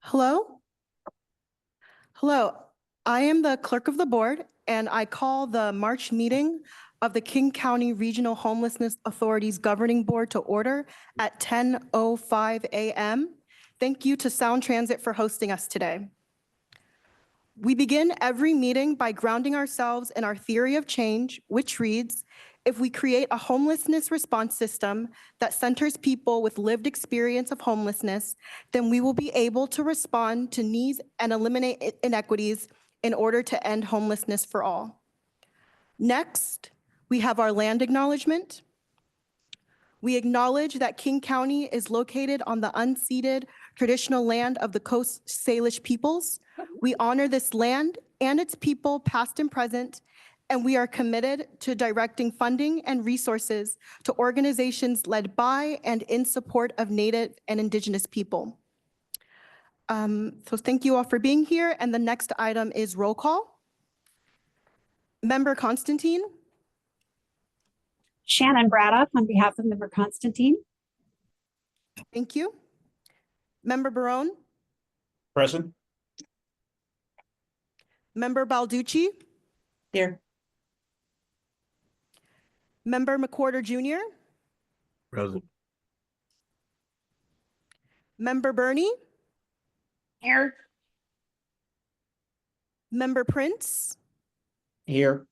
Hello? Hello, I am the clerk of the board, and I call the March meeting of the King County Regional Homelessness Authority's Governing Board to order at 10:05 a.m. Thank you to Sound Transit for hosting us today. We begin every meeting by grounding ourselves in our theory of change, which reads, if we create a homelessness response system that centers people with lived experience of homelessness, then we will be able to respond to needs and eliminate inequities in order to end homelessness for all. Next, we have our land acknowledgement. We acknowledge that King County is located on the unceded traditional land of the Coast Salish peoples. We honor this land and its people, past and present, and we are committed to directing funding and resources to organizations led by and in support of Native and Indigenous people. So thank you all for being here. And the next item is roll call. Member Constantine. Shannon Braddock on behalf of Member Constantine. Thank you. Member Barone. Present. Member Balducci. Here. Member McWhorter Jr. Present. Member Burney. Here. Member Prince. Here.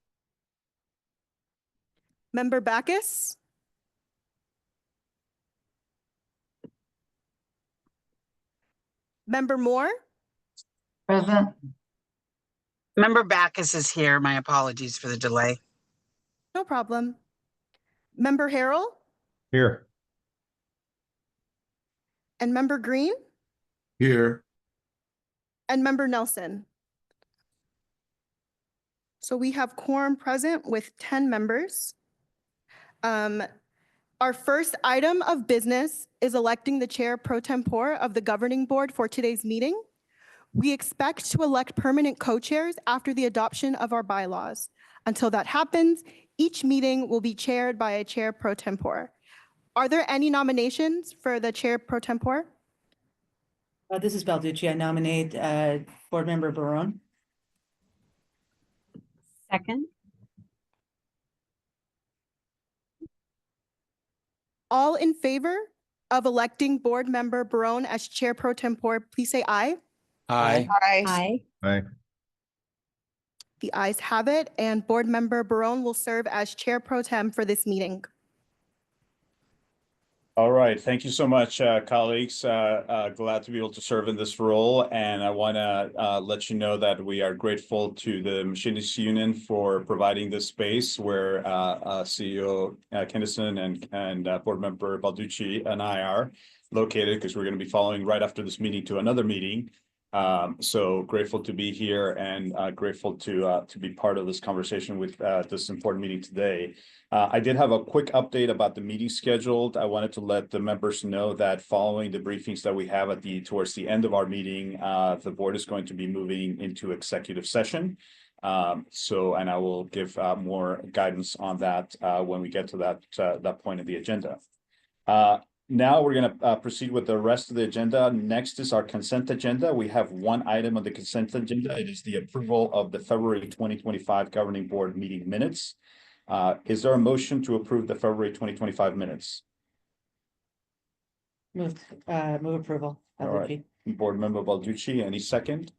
Member Backus. Member Moore. Present. Member Backus is here. My apologies for the delay. No problem. Member Harrell Here. and Member Green Here. and Member Nelson. So we have quorum present with 10 members. Our first item of business is electing the chair pro tempore of the governing board for today's meeting. We expect to elect permanent co-chairs after the adoption of our bylaws. Until that happens, each meeting will be chaired by a chair pro tempore. Are there any nominations for the chair pro tempore? This is Balducci. I nominate Board Member Barone. Second. All in favor of electing board member Barone as chair pro tempore, please say aye. Aye. Aye. Aye. The ayes have it, and board member Barone will serve as chair pro tem for this meeting. All right. Thank you so much, colleagues. Glad to be able to serve in this role. And I want to let you know that we are grateful to the Machinists Union for providing this space where CEO Kennison and board member Balducci and I are located, because we're going to be following right after this meeting to another meeting. So grateful to be here and grateful to be part of this conversation with this important meeting today. I did have a quick update about the meeting scheduled. I wanted to let the members know that following the briefings that we have towards the end of our meeting, the board is going to be moving into executive session. And I will give more guidance on that when we get to that point of the agenda. Now we're going to proceed with the rest of the agenda. Next is our consent agenda. We have one item on the consent agenda. It is the approval of the February 2025 Governing Board meeting minutes. Is there a motion to approve the February 2025 minutes? Move approval. All right. Board member Balducci, any second?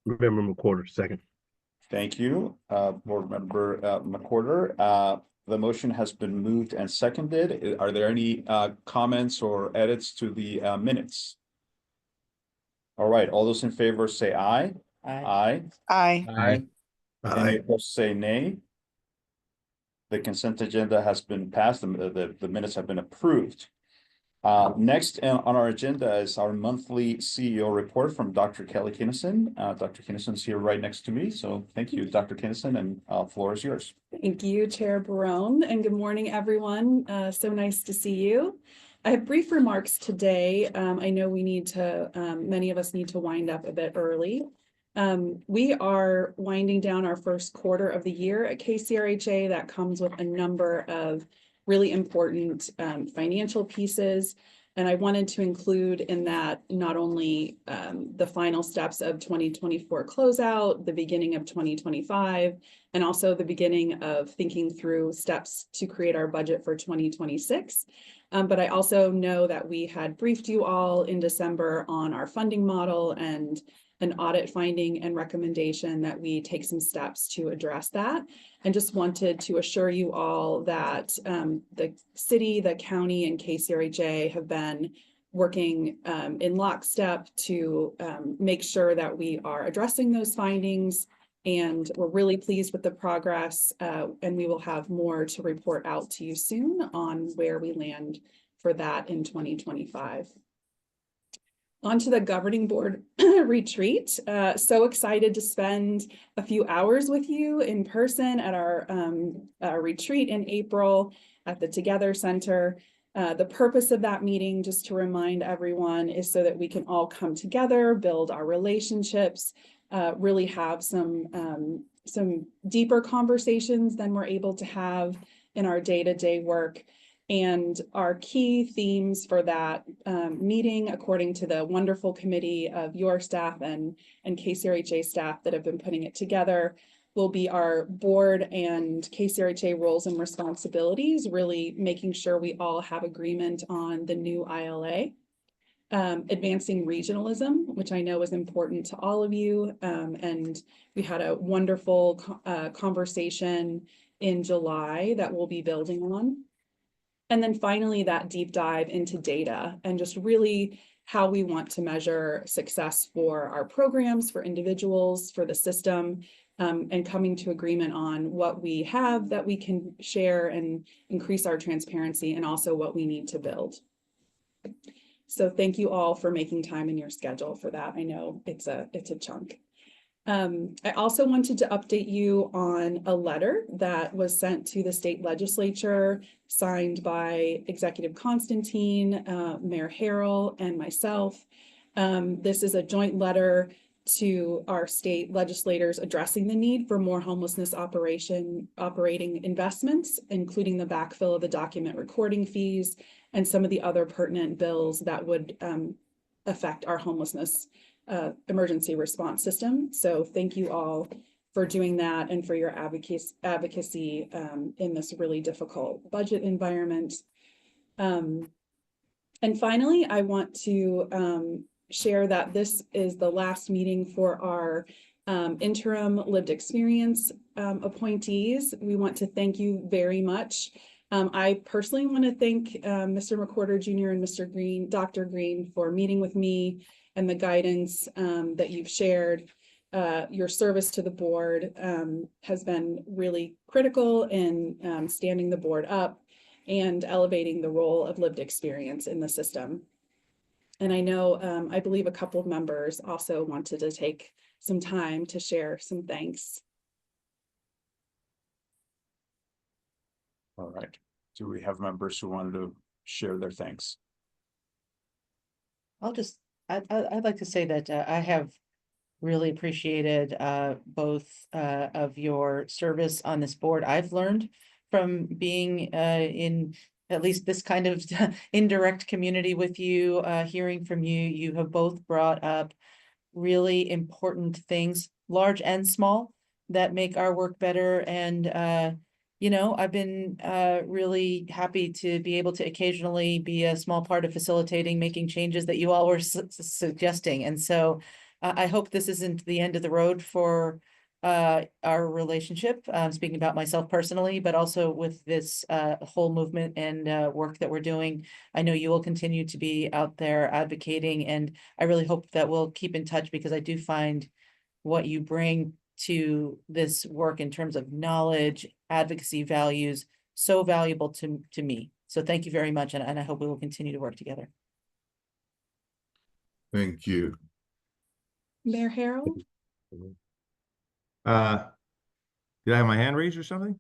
Member McWhorter, second. Thank you. Board member McWhorter. The motion has been moved and seconded. Are there any comments or edits to the minutes? All right. All those in favor say aye. Aye. Aye. Aye. Any opposed say nay. The consent agenda has been passed. The minutes have been approved. Next on our agenda is our monthly CEO report from Dr. Kelly Kennison. Dr. Kennison is here right next to me. So thank you, Dr. Kennison, and floor is yours. Thank you, Chair Barone, and good morning, everyone. So nice to see you. I have brief remarks today. I know we need to, many of us need to wind up a bit early. We are winding down our first quarter of the year at KCRHA. That comes with a number of really important financial pieces. And I wanted to include in that not only the final steps of 2024 closeout, the beginning of 2025, and also the beginning of thinking through steps to create our budget for 2026. But I also know that we had briefed you all in December on our funding model and an audit finding and recommendation that we take some steps to address that. And just wanted to assure you all that the city, the county, and KCRHA have been working in lockstep to make sure that we are addressing those findings. And we're really pleased with the progress, and we will have more to report out to you soon on where we land for that in 2025. On to the governing board retreat. So excited to spend a few hours with you in person at our retreat in April at the Together Center. The purpose of that meeting, just to remind everyone, is so that we can all come together, build our relationships, really have some deeper conversations than we're able to have in our day-to-day work. And our key themes for that meeting, according to the wonderful committee of your staff and KCRHA staff that have been putting it together, will be our board and KCRHA roles and responsibilities, really making sure we all have agreement on the new ILA. Advancing regionalism, which I know is important to all of you. And we had a wonderful conversation in July that we'll be building on. And then finally, that deep dive into data and just really how we want to measure success for our programs, for individuals, for the system, and coming to agreement on what we have that we can share and increase our transparency, and also what we need to build. So thank you all for making time in your schedule for that. I know it's a chunk. I also wanted to update you on a letter that was sent to the state legislature, signed by Executive Constantine, Mayor Harrell, and myself. This is a joint letter to our state legislators addressing the need for more homelessness operating investments, including the backfill of the document recording fees and some of the other pertinent bills that would affect our homelessness emergency response system. So thank you all for doing that and for your advocacy in this really difficult budget environment. And finally, I want to share that this is the last meeting for our interim lived experience appointees. We want to thank you very much. I personally want to thank Mr. McWhorter Jr. and Mr. Green, Dr. Green, for meeting with me and the guidance that you've shared. Your service to the board has been really critical in standing the board up and elevating the role of lived experience in the system. And I know, I believe a couple of members also wanted to take some time to share some thanks. All right. Do we have members who wanted to share their thanks? I'd like to say that I have really appreciated both of your service on this board. I've learned from being in at least this kind of indirect community with you, hearing from you. You have both brought up really important things, large and small, that make our work better. And you know, I've been really happy to be able to occasionally be a small part of facilitating, making changes that you all were suggesting. And so I hope this isn't the end of the road for our relationship, speaking about myself personally, but also with this whole movement and work that we're doing. I know you will continue to be out there advocating, and I really hope that we'll keep in touch, because I do find what you bring to this work in terms of knowledge, advocacy, values, so valuable to me. So thank you very much, and I hope we will continue to work together. Thank you. Mayor Harrell? Did I have my hand raised or something?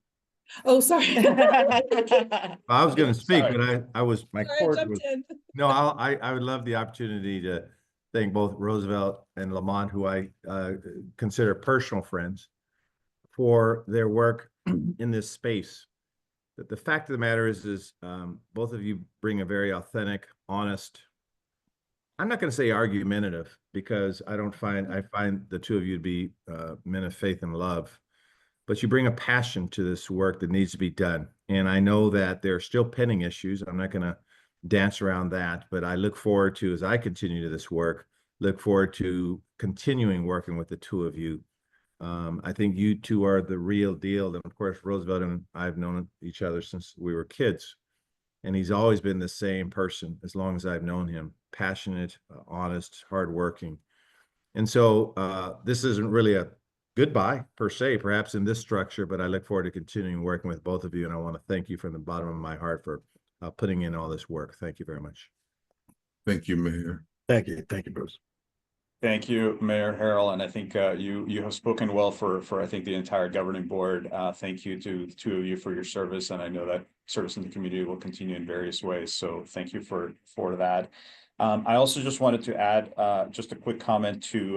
Oh, sorry. I was going to speak, Sorry. but I was, my Sorry, I cord jumped was, in. no, I would love the opportunity to thank both Roosevelt and Lamont, who I consider personal friends, for their work in this space. the fact of the matter is both of you bring a very authentic, honest, I'm not going to say argumentative, because I find the two of you to be men of faith and love, but you bring a passion to this work that needs to be done. And I know that there are still pending issues. I'm not going to dance around that, but I look forward to, as I continue to this work, look forward to continuing working with the two of you. I think you two are the real deal. And of course, Roosevelt and I've known each other since we were kids. And he's always been the same person as long as I've known him, passionate, honest, hardworking. And so this isn't really a goodbye per se, perhaps in this structure, but I look forward to continuing working with both of you. And I want to thank you from the bottom of my heart for putting in all this work. Thank you very much. Thank you, Mayor. Thank you. Thank you, Bruce. Thank you, Mayor Harrell, and I think you have spoken well for I think the entire governing board. Thank you to the two of you for your service, and I know that service in the community will continue in various ways. So thank you for that. I also just wanted to add just a quick comment to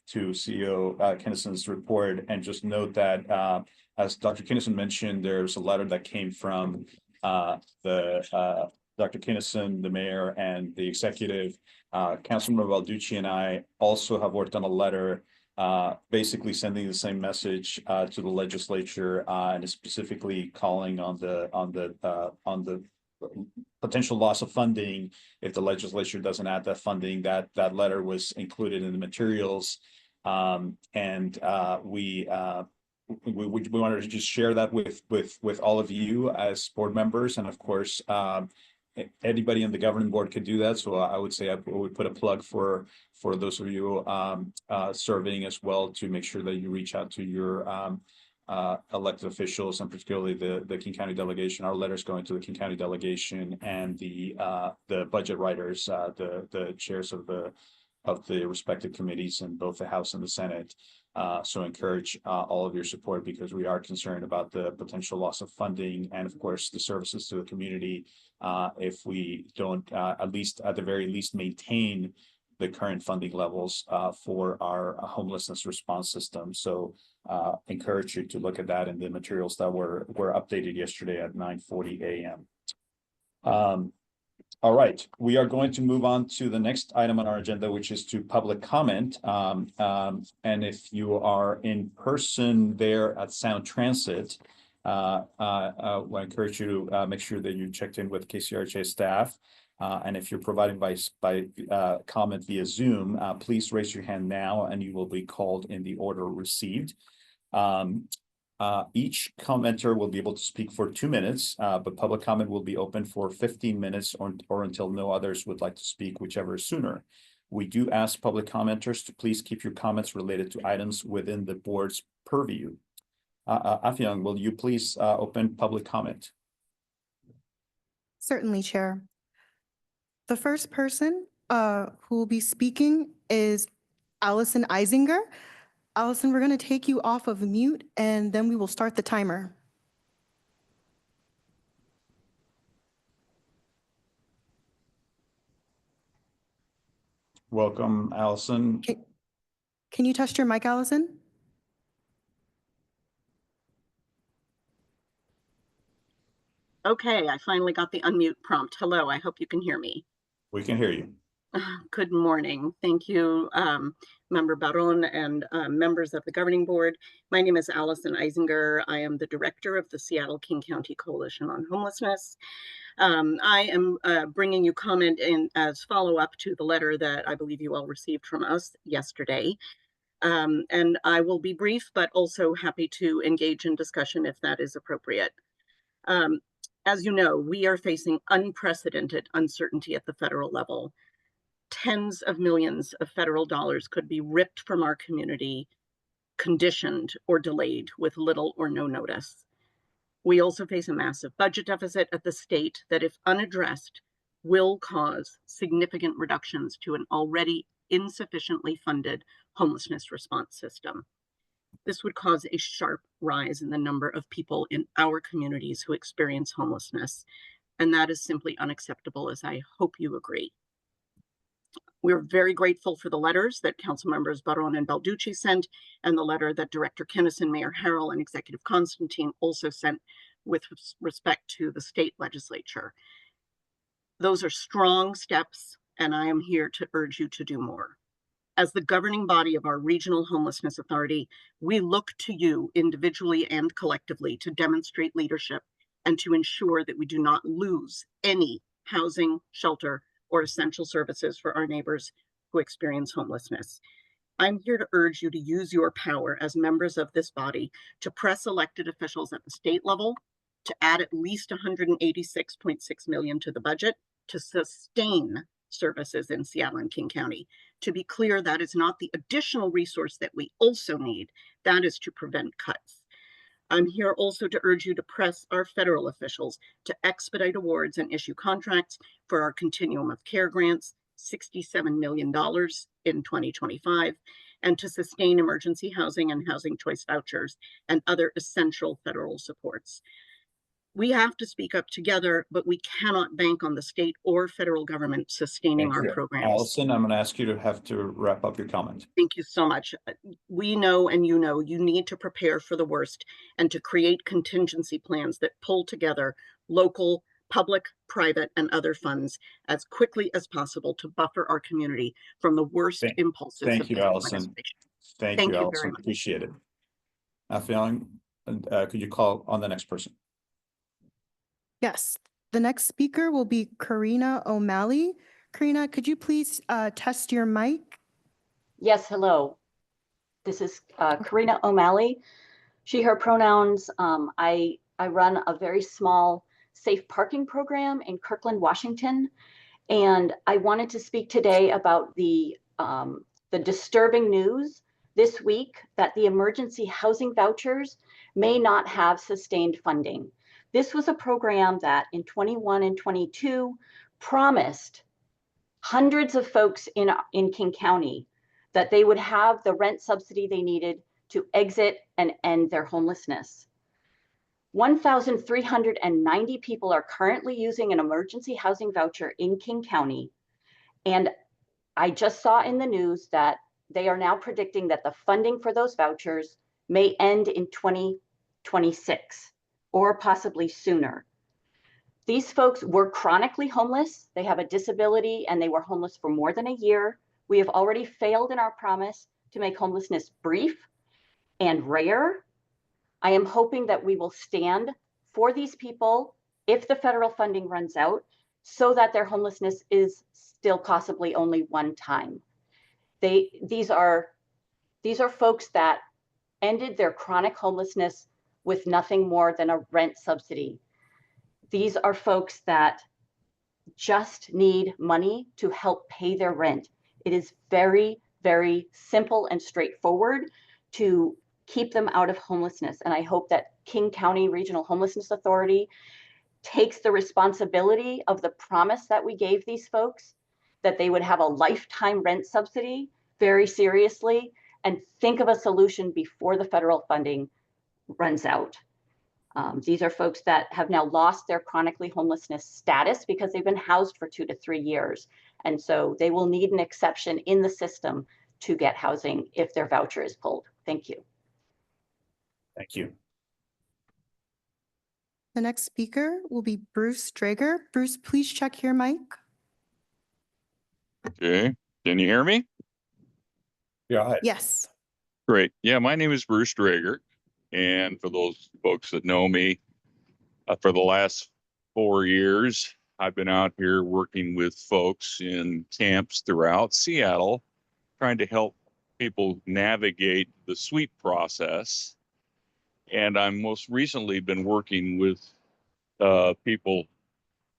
CEO Kinnison's report, and just note that as Dr. Kinnison mentioned, there's a letter that came from Dr. Kinnison, the mayor, and the executive. Councilmember Balducci and I also have worked on a letter basically sending the same message to the legislature, and specifically calling on the potential loss of funding if the legislature doesn't add that funding. That letter was included in the materials, and we wanted to just share that with all of you as board members, and of course anybody in the governing board could do that. So I would say I would put a plug for those of you serving as well, to make sure that you reach out to your elected officials, and particularly the King County delegation. Our letters going to the King County delegation and the budget writers, the chairs of the respective committees in both the House and the Senate. So encourage all of your support, because we are concerned about the potential loss of funding, and of course the services to the community if we don't at the very least maintain the current funding levels for our homelessness response system. So encourage you to look at that in the materials that were updated yesterday at 9:40 a.m. All right, we are going to move on to the next item on our agenda, which is to public comment. And if you are in person there at Sound Transit, I encourage you to make sure that you checked in with KCRHA staff. And if you're providing by comment via Zoom, please raise your hand now and you will be called in the order received. Each commenter will be able to speak for 2 minutes, but public comment will be open for 15 minutes or until no others would like to speak, whichever is sooner. We do ask public commenters to please keep your comments related to items within the board's purview. Afyang, will you please open public comment? Certainly, Chair. The first person who will be speaking is Allison Eisinger. Allison, we're going to take you off of mute, and then we will start the timer. Welcome, Allison. Can you test your mic, Allison? Okay, I finally got the unmute prompt. Hello, I hope you can hear me. We can hear you. Good morning. Thank you, Member Barron and members of the governing board. My name is Allison Eisinger. I am the director of the Seattle King County Coalition on Homelessness. I am bringing you comment in as follow-up to the letter that I believe you all received from us yesterday. And I will be brief, but also happy to engage in discussion if that is appropriate. As you know, we are facing unprecedented uncertainty at the federal level. Tens of millions of federal dollars could be ripped from our community, conditioned or delayed with little or no notice. We also face a massive budget deficit at the state that, if unaddressed, will cause significant reductions to an already insufficiently funded homelessness response system. This would cause a sharp rise in the number of people in our communities who experience homelessness, and that is simply unacceptable, as I hope you agree. We're very grateful for the letters that Council Members Barron and Balducci sent, and the letter that Director Kinnison, Mayor Harrell, and Executive Constantine also sent with respect to the state legislature. Those are strong steps, and I am here to urge you to do more. As the governing body of our Regional Homelessness Authority, we look to you individually and collectively to demonstrate leadership and to ensure that we do not lose any housing, shelter, or essential services for our neighbors who experience homelessness. I'm here to urge you to use your power as members of this body to press elected officials at the state level to add at least $186.6 million to the budget to sustain services in Seattle and King County. To be clear, that is not the additional resource that we also need. That is to prevent cuts. I'm here also to urge you to press our federal officials to expedite awards and issue contracts for our Continuum of Care grants, $67 million in 2025, and to sustain emergency housing and housing choice vouchers and other essential federal supports. We have to speak up together, but we cannot bank on the state or federal government sustaining our programs. Allison, I'm going to ask you to wrap up your comment. Thank you so much. We know, and you know, you need to prepare for the worst and to create contingency plans that pull together local, public, private, and other funds as quickly as possible to buffer our community from the worst impulses. Thank you, Allison. Thank you, Allison. very much. Appreciate it. Affion, could you call on the next person? Yes, the next speaker will be Karina O'Malley. Karina, could you please test your mic? Yes, hello. This is Karina O'Malley. She, her pronouns. I run a very small safe parking program in Kirkland, Washington. And I wanted to speak today about the disturbing news this week that the emergency housing vouchers may not have sustained funding. This was a program that in 21 and 22 promised hundreds of folks in King County that they would have the rent subsidy they needed to exit and end their homelessness. 1,390 people are currently using an emergency housing voucher in King County. And I just saw in the news that they are now predicting that the funding for those vouchers may end in 2026 or possibly sooner. These folks were chronically homeless. They have a disability and they were homeless for more than a year. We have already failed in our promise to make homelessness brief and rare. I am hoping that we will stand for these people if the federal funding runs out so that their homelessness is still possibly only one time. These are folks that ended their chronic homelessness with nothing more than a rent subsidy. These are folks that just need money to help pay their rent. It is very, very simple and straightforward to keep them out of homelessness. And I hope that King County Regional Homelessness Authority takes the responsibility of the promise that we gave these folks, that they would have a lifetime rent subsidy very seriously, and think of a solution before the federal funding runs out. These are folks that have now lost their chronically homelessness status because they've been housed for 2 to 3 years. And so they will need an exception in the system to get housing if their voucher is pulled. Thank you. Thank you. The next speaker will be Bruce Drager. Bruce, please check your mic. Okay, can you hear me? Yeah. Yes. Great. Yeah, my name is Bruce Drager. And for those folks that know me, for the last 4 years, I've been out here working with folks in camps throughout Seattle, trying to help people navigate the sweep process. And I'm most recently been working with people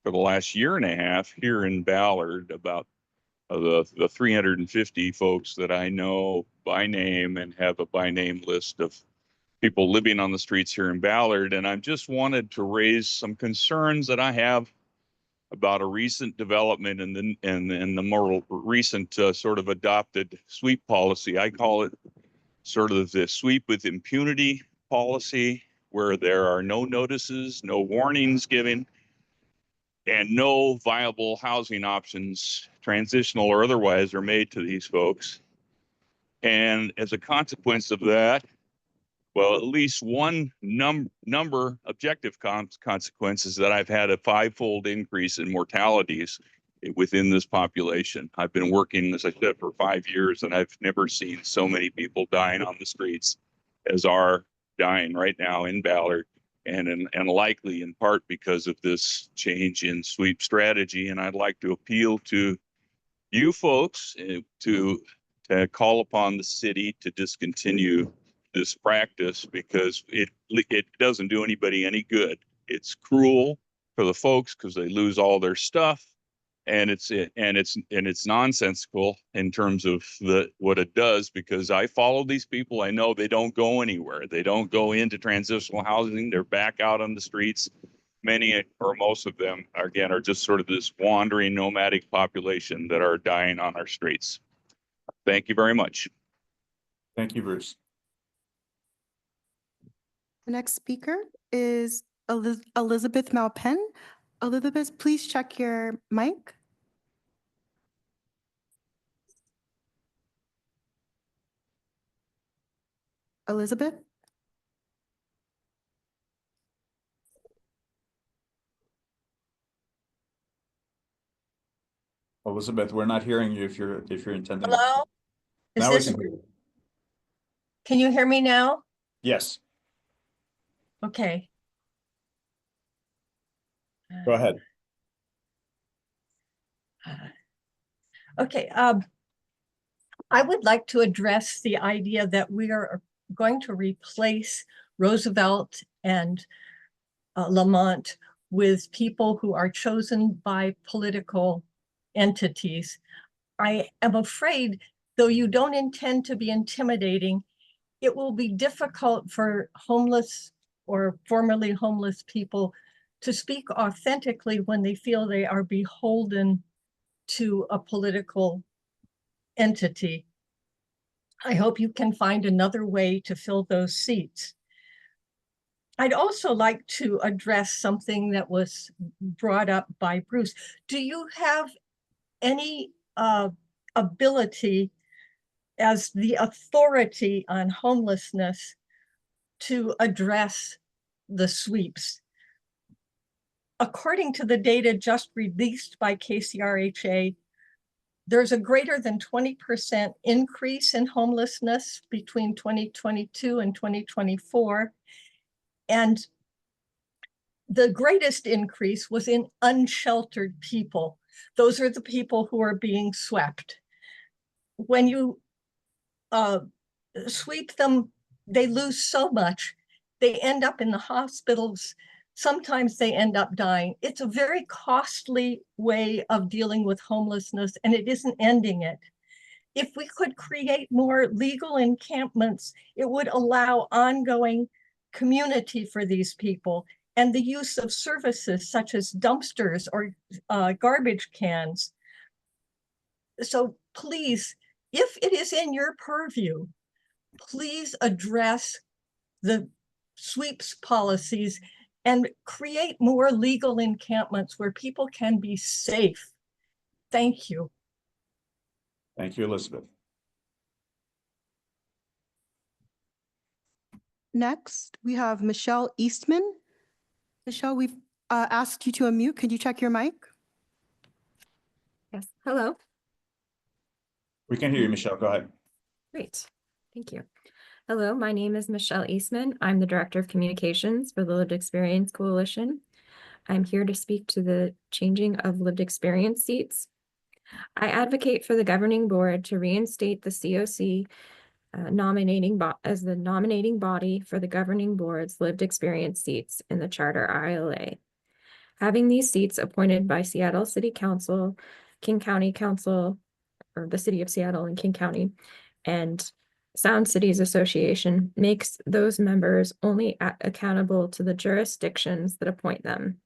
for the last 1.5 years here in Ballard about the 350 folks that I know by name and have a by name list of people living on the streets here in Ballard. And I just wanted to raise some concerns that I have about a recent development in the more recent sort of adopted sweep policy. I call it sort of the sweep with impunity policy, where there are no notices, no warnings given, and no viable housing options, transitional or otherwise, are made to these folks. And as a consequence of that, well, at least one number objective consequences that I've had a 5-fold increase in mortalities within this population. I've been working, as I said, for 5 years, and I've never seen so many people dying on the streets as are dying right now in Ballard, and likely in part because of this change in sweep strategy. And I'd like to appeal to you folks to call upon the city to discontinue this practice, because it doesn't do anybody any good. It's cruel for the folks because they lose all their stuff, and it's nonsensical in terms of what it does, because I follow these people. I know they don't go anywhere. They don't go into transitional housing. They're back out on the streets. Many or most of them, again, are just sort of this wandering nomadic population that are dying on our streets. Thank you very much. Thank you, Bruce. The next speaker is Elizabeth Malpen. Elizabeth, please check your mic. Elizabeth? Elizabeth, we're not hearing you if you're intending. Hello? Now we can hear you. Can you hear me now? Yes, Okay. go ahead. Okay, I would like to address the idea that we are going to replace Roosevelt and Lamont with people who are chosen by political entities. I am afraid, though you don't intend to be intimidating, it will be difficult for homeless or formerly homeless people to speak authentically when they feel they are beholden to a political entity. I hope you can find another way to fill those seats. I'd also like to address something that was brought up by Bruce. Do you have any ability as the authority on homelessness to address the sweeps? According to the data just released by KCRHA, there's a greater than 20% increase in homelessness between 2022 and 2024. And the greatest increase was in unsheltered people. Those are the people who are being swept. When you sweep them, they lose so much. They end up in the hospitals. Sometimes they end up dying. It's a very costly way of dealing with homelessness, and it isn't ending it. If we could create more legal encampments, it would allow ongoing community for these people and the use of services such as dumpsters or garbage cans. So please, if it is in your purview, please address the sweeps policies and create more legal encampments where people can be safe. Thank you. Thank you, Elizabeth. Next, we have Michelle Eastman. Michelle, we've asked you to unmute. Could you check your mic? Yes, hello. We can hear you, Michelle. Go ahead. Great, thank you. Hello, my name is Michelle Eastman. I'm the Director of Communications for the Lived Experience Coalition. I'm here to speak to the changing of lived experience seats. I advocate for the governing board to reinstate the COC as the nominating body for the governing board's lived experience seats in the Charter ILA. Having these seats appointed by Seattle City Council, King County Council, or the City of Seattle and King County, and Sound Cities Association makes those members only accountable to the jurisdictions that appoint them,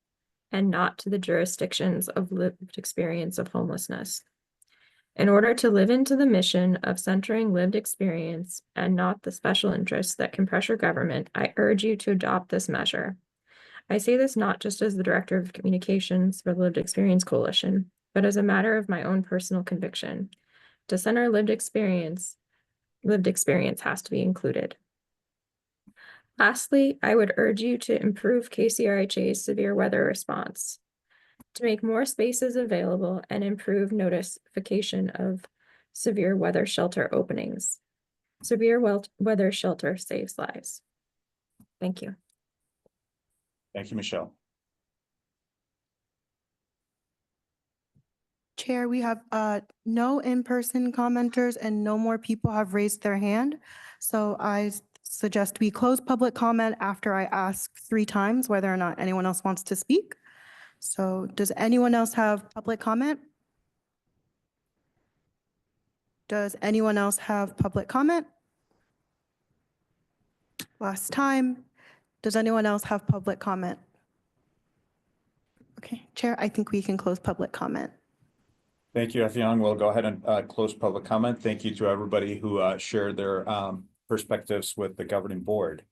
and not to the jurisdictions of lived experience of homelessness. In order to live into the mission of centering lived experience and not the special interests that can pressure government, I urge you to adopt this measure. I say this not just as the Director of Communications for the Lived Experience Coalition, but as a matter of my own personal conviction. To center lived experience has to be included. Lastly, I would urge you to improve KCRHA's severe weather response, to make more spaces available and improve notification of severe weather shelter openings. Severe weather shelter saves lives. Thank you. Thank you, Michelle. Chair, we have no in-person commenters and no more people have raised their hand. So I suggest we close public comment after I ask 3 times whether or not anyone else wants to speak. So does anyone else have public comment? Does anyone else have public comment? Last time. Does anyone else have public comment? Okay, Chair, I think we can close public comment. Thank you, Young. We'll go ahead and close public comment. Thank you to everybody who shared their perspectives with the governing board.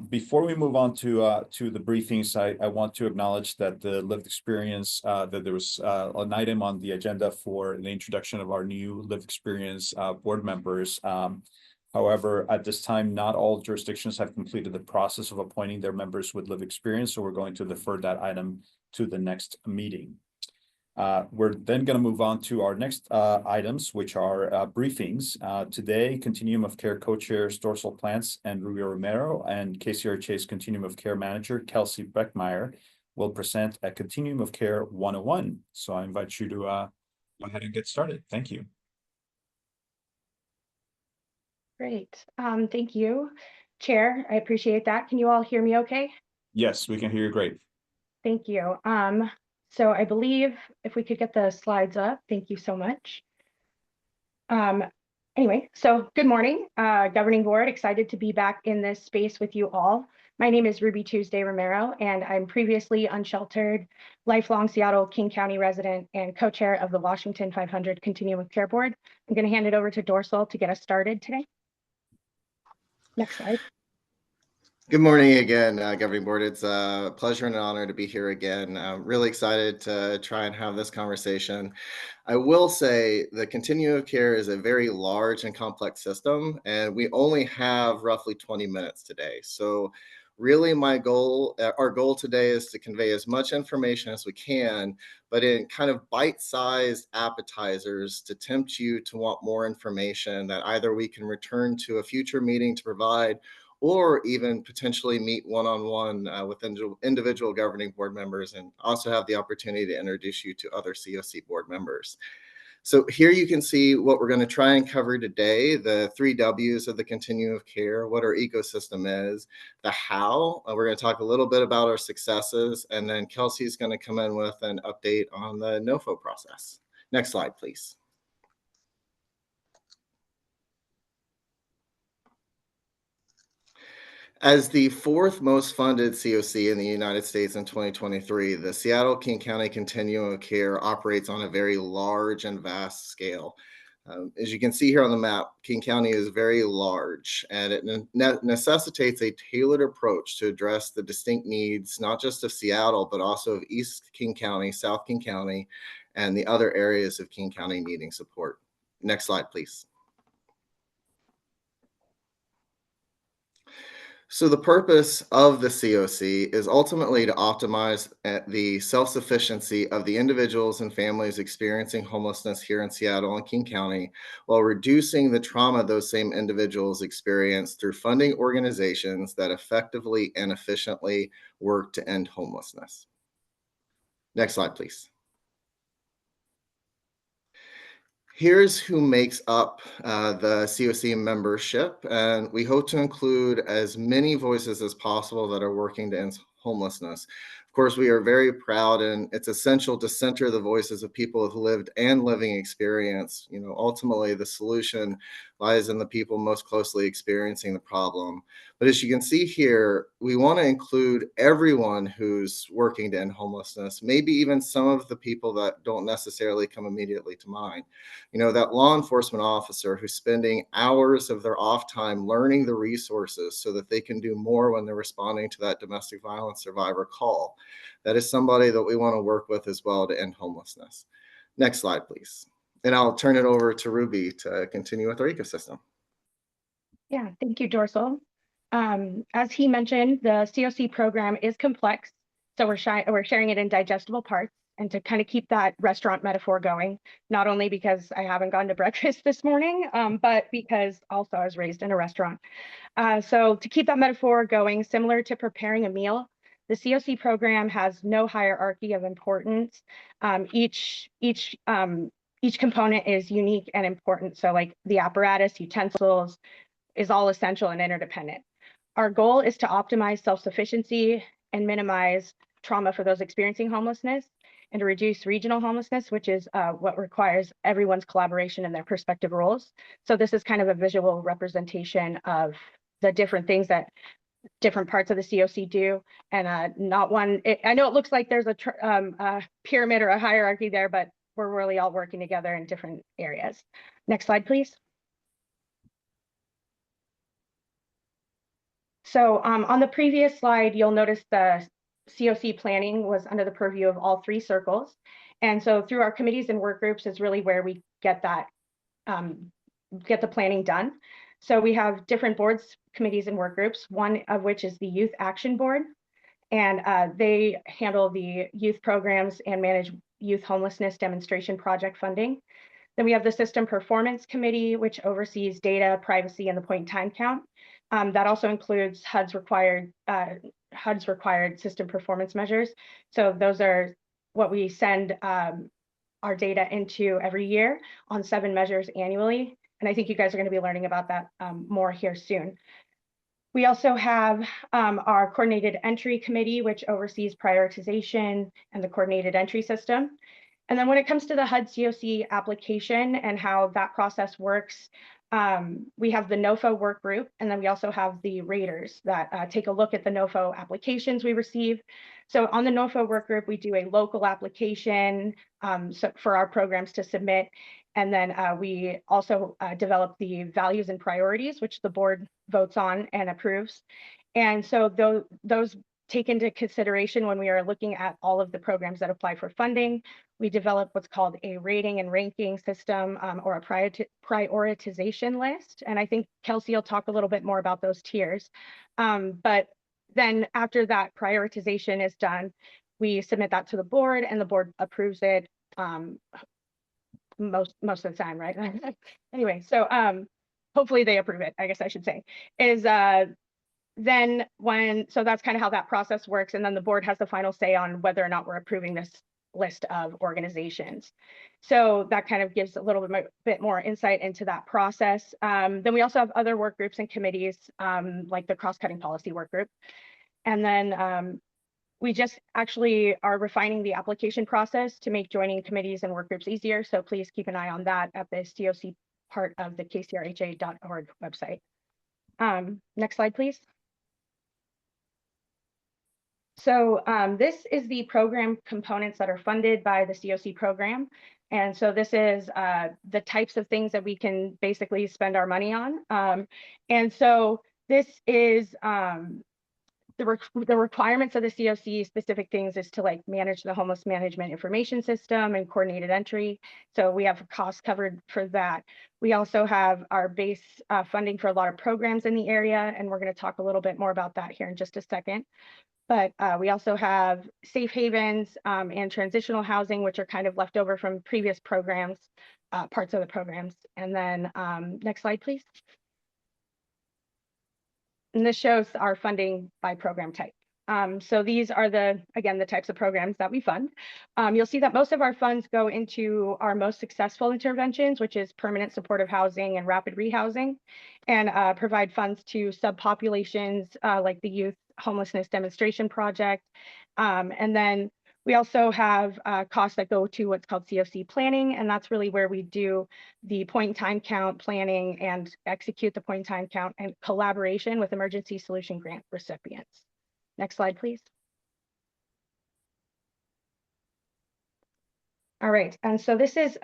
Before we move on to the briefings, I want to acknowledge that the lived experience, that there was an item on the agenda for the introduction of our new lived experience board members. However, at this time, not all jurisdictions have completed the process of appointing their members with lived experience, so we're going to defer that item to the next meeting. We're then going to move on to our next items, which are briefings. Today, Continuum of Care co-chairs Dorsal Plants and Rubio Romero and KCRHA's Continuum of Care manager, Kelsey Beckmeyer, will present a Continuum of Care 101. So I invite you to go ahead and get started. Thank you. Great. Thank you, Chair. I appreciate that. Can you all hear me okay? Yes, we can hear you great. Thank you. So I believe if we could get the slides up, thank you so much. Anyway, so good morning, Governing Board. Excited to be back in this space with you all. My name is Ruby Tuesday Romero, and I'm previously unsheltered, lifelong Seattle King County resident and co-chair of the Washington 500 Continuum of Care Board. I'm going to hand it over to Dorsal to get us started today. Next slide. Good morning again, Governing Board. It's a pleasure and an honor to be here again. I'm really excited to try and have this conversation. I will say the Continuum of Care is a very large and complex system, and we only have roughly 20 minutes today. So really our goal today is to convey as much information as we can, but in kind of bite-sized appetizers to tempt you to want more information that either we can return to a future meeting to provide, or even potentially meet one-on-one with individual governing board members, and also have the opportunity to introduce you to other COC board members. So here you can see what we're going to try and cover today, the 3 W's of the Continuum of Care, what our ecosystem is, the how. We're going to talk a little bit about our successes, and then Kelsey's going to come in with an update on the NOFO process. Next slide, please. As the 4th most funded COC in the United States in 2023, the Seattle King County Continuum of Care operates on a very large and vast scale. As you can see here on the map, King County is very large, and it necessitates a tailored approach to address the distinct needs, not just of Seattle, but also of East King County, South King County, and the other areas of King County needing support. Next slide, please. So the purpose of the COC is ultimately to optimize the self-sufficiency of the individuals and families experiencing homelessness here in Seattle and King County, while reducing the trauma those same individuals experience through funding organizations that effectively and efficiently work to end homelessness. Next slide, please. Here's who makes up the COC membership, and we hope to include as many voices as possible that are working to end homelessness. Of course, we are very proud, and it's essential to center the voices of people with lived and living experience. You know, ultimately, the solution lies in the people most closely experiencing the problem. But as you can see here, we want to include everyone who's working to end homelessness, maybe even some of the people that don't necessarily come immediately to mind. You know, that law enforcement officer who's spending hours of their off time learning the resources so that they can do more when they're responding to that domestic violence survivor call. That is somebody that we want to work with as well to end homelessness. Next slide, please. And I'll turn it over to Ruby to continue with our ecosystem. Yeah, thank you, Dorsal. As he mentioned, the COC program is complex, so we're sharing it in digestible parts. And to kind of keep that restaurant metaphor going, not only because I haven't gone to breakfast this morning, but because also I was raised in a restaurant. So to keep that metaphor going, similar to preparing a meal, the COC program has no hierarchy of importance. Each component is unique and important. So like the apparatus, utensils, is all essential and interdependent. Our goal is to optimize self-sufficiency and minimize trauma for those experiencing homelessness, and to reduce regional homelessness, which is what requires everyone's collaboration in their respective roles. So this is kind of a visual representation of the different things that different parts of the COC do, and not one. I know it looks like there's a pyramid or a hierarchy there, but we're really all working together in different areas. Next slide, please. So on the previous slide, you'll notice the COC planning was under the purview of all three circles. And so through our committees and work groups is really where we get that, get the planning done. So we have different boards, committees, and work groups, one of which is the Youth Action Board. And they handle the youth programs and manage youth homelessness demonstration project funding. Then we have the System Performance Committee, which oversees data, privacy, and the point in time count. That also includes HUD's required system performance measures. So those are what we send our data into every year on 7 measures annually. And I think you guys are going to be learning about that more here soon. We also have our Coordinated Entry Committee, which oversees prioritization and the coordinated entry system. And then when it comes to the HUD COC application and how that process works, we have the NOFO work group, and then we also have the raters that take a look at the NOFO applications we receive. So on the NOFO work group, we do a local application for our programs to submit. And then we also develop the values and priorities, which the board votes on and approves. And so those take into consideration when we are looking at all of the programs that apply for funding. We develop what's called a rating and ranking system or a prioritization list. And I think Kelsey will talk a little bit more about those tiers. But then after that prioritization is done, we submit that to the board and the board approves it most of the time, right? Anyway, so hopefully they approve it, I guess I should say, so that's kind of how that process works. And then the board has the final say on whether or not we're approving this list of organizations. So that kind of gives a little bit more insight into that process. Then we also have other work groups and committees like the cross-cutting policy work group. And then we just actually are refining the application process to make joining committees and work groups easier. So please keep an eye on that at the COC part of the KCRHA.org website. Next slide, please. So this is the program components that are funded by the COC program. And so this is the types of things that we can basically spend our money on. And so this is the requirements of the COC specific things is to like manage the homeless management information system and coordinated entry. So we have costs covered for that. We also have our base funding for a lot of programs in the area, and we're going to talk a little bit more about that here in just a second. But we also have safe havens and transitional housing, which are kind of left over from previous programs, parts of the programs. And then next slide, please. And this shows our funding by program type. So these are again, the types of programs that we fund. You'll see that most of our funds go into our most successful interventions, which is permanent supportive housing and rapid rehousing, and provide funds to subpopulations like the Youth Homelessness Demonstration Project. And then we also have costs that go to what's called COC planning, and that's really where we do the point in time count planning and execute the point in time count and collaboration with emergency solution grant recipients. Next slide, please. All right, and so this is,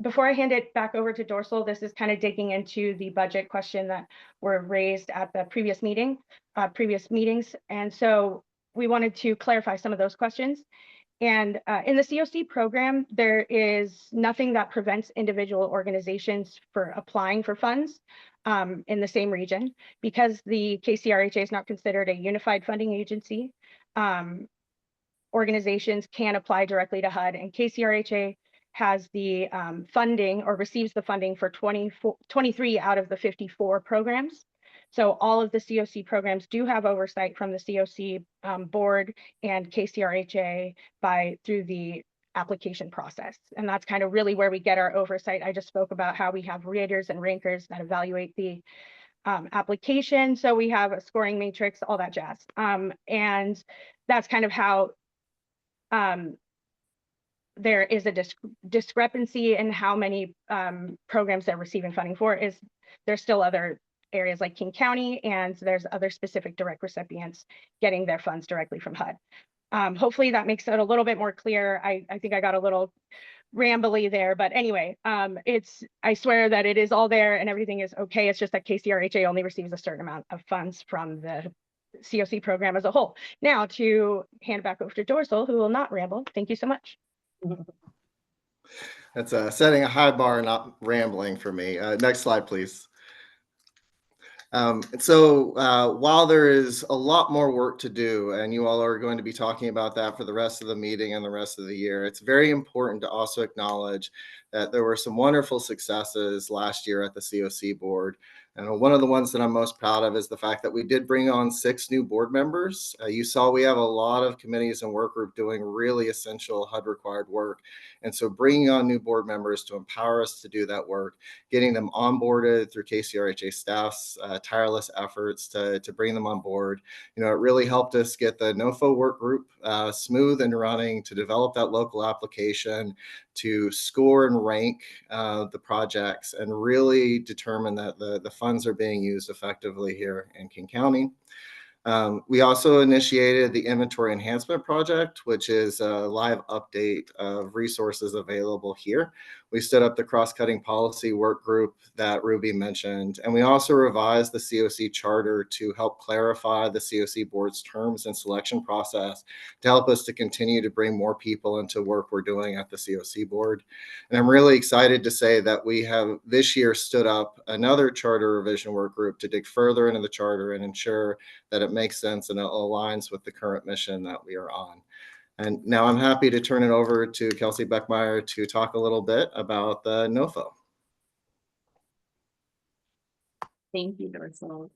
before I hand it back over to Dorsal, this is kind of digging into the budget question that were raised at the previous meetings. And so we wanted to clarify some of those questions. And in the COC program, there is nothing that prevents individual organizations for applying for funds. in the same region. Because the KCRHA is not considered a unified funding agency, organizations can apply directly to HUD, and KCRHA has the funding, or receives the funding for 23 out of the 54 programs. So all of the COC programs do have oversight from the COC board and KCRHA through the application process. And that's kind of really where we get our oversight. I just spoke about how we have raters and rankers that evaluate the application. So we have a scoring matrix, all that jazz. And that's kind of how there is a discrepancy in how many programs they're receiving funding for. There's still other areas like King County, and there's other specific direct recipients getting their funds directly from HUD. Hopefully that makes it a little bit more clear. I think I got a little rambly there, but anyway, I swear that it is all there and everything is okay. It's just that KCRHA only receives a certain amount of funds from the COC program as a whole. Now to hand back over to Dorsal, who will not ramble. Thank you so much. That's setting a high bar, not rambling for me. Next slide, please. While there is a lot more work to do, and you all are going to be talking about that for the rest of the meeting and the rest of the year, it's very important to also acknowledge that there were some wonderful successes last year at the COC board. And one of the ones that I'm most proud of is the fact that we did bring on 6 new board members. You saw we have a lot of committees and work group doing really essential HUD required work. And so bringing on new board members to empower us to do that work, getting them onboarded through KCRHA staff's tireless efforts to bring them on board. It really helped us get the NOFO work group smooth and running, to develop that local application, to score and rank the projects, and really determine that the funds are being used effectively here in King County. We also initiated the Inventory Enhancement Project, which is a live update of resources available here. We stood up the cross-cutting policy work group that Ruby mentioned, and we also revised the COC charter to help clarify the COC board's terms and selection process, to help us to continue to bring more people into work we're doing at the COC board. And I'm really excited to say that we have this year stood up another charter revision work group to dig further into the charter and ensure that it makes sense and it aligns with the current mission that we are on. And now I'm happy to turn it over to Kelsey Beckmeyer to talk a little bit about the NOFO. Thank you, Dorsal.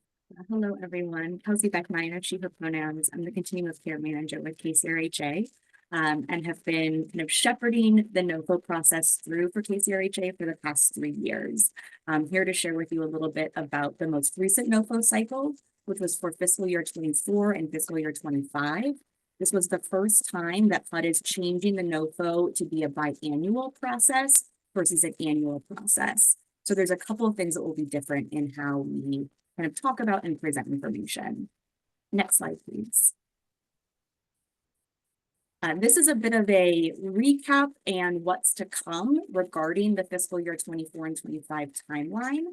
Hello, everyone. Kelsey Beckmeyer, she, her pronouns. I'm the Continuum of Care Manager with KCRHA, and have been kind of shepherding the NOFO process through for KCRHA for the past 3 years. I'm here to share with you a little bit about the most recent NOFO cycle, which was for fiscal year 24 and fiscal year 25. This was the first time that HUD is changing the NOFO to be a biannual process versus an annual process. So there's a couple of things that will be different in how we kind of talk about and present information. Next slide, please. This is a bit of a recap and what's to come regarding the fiscal year 24 and 25 timeline.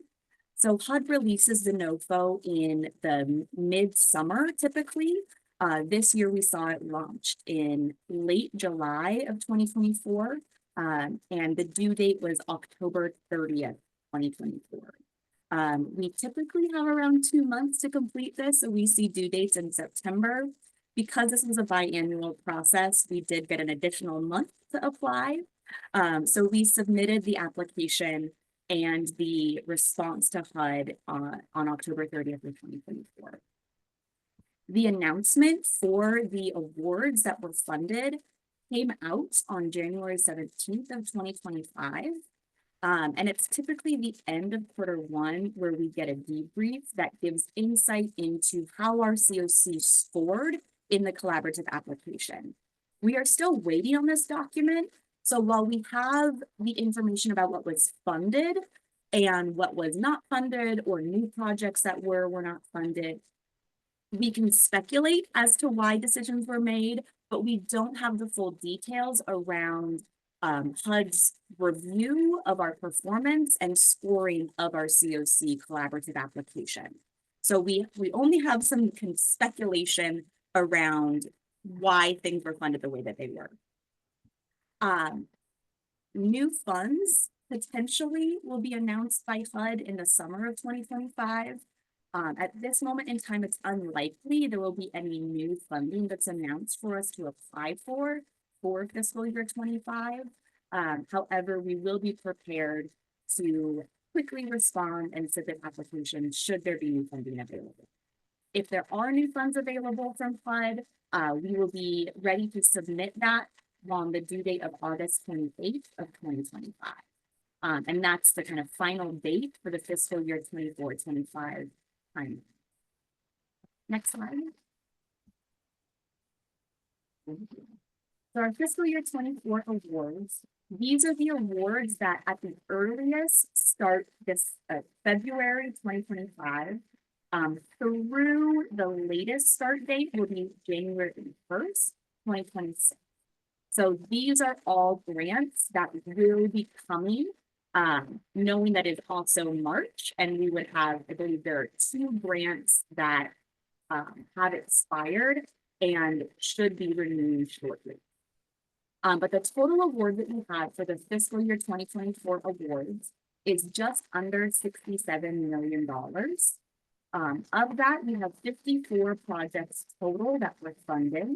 So HUD releases the NOFO in the mid-summer typically. This year we saw it launched in late July of 2024, and the due date was October 30th, 2024. We typically have around 2 months to complete this, so we see due dates in September. Because this was a biannual process, we did get an additional month to apply. So we submitted the application and the response to HUD on October 30th of 2024. The announcement for the awards that were funded came out on January 17th of 2025. And it's typically the end of Q1 where we get a debrief that gives insight into how our COC scored in the collaborative application. We are still waiting on this document. So while we have the information about what was funded and what was not funded, or new projects that were not funded, we can speculate as to why decisions were made, but we don't have the full details around HUD's review of our performance and scoring of our COC collaborative application. So we only have some speculation around why things were funded the way that they were. New funds potentially will be announced by HUD in the summer of 2025. At this moment in time, it's unlikely there will be any new funding that's announced for us to apply for fiscal year 25. However, we will be prepared to quickly respond and submit applications should there be new funding available. If there are new funds available from HUD, we will be ready to submit that on the due date of August 28th of 2025. And that's the kind of final date for the fiscal year 24-25 time. Next slide. So our fiscal year 24 awards, these are the awards that at the earliest start this February 2025. Through the latest start date will be January 1st, 2026. So these are all grants that will be coming, knowing that it's also March, and we would have, I believe there are 2 grants that have expired and should be renewed shortly. But the total award that we have for the fiscal year 2024 awards is just under $67 million. Of that, we have 54 projects total that were funded.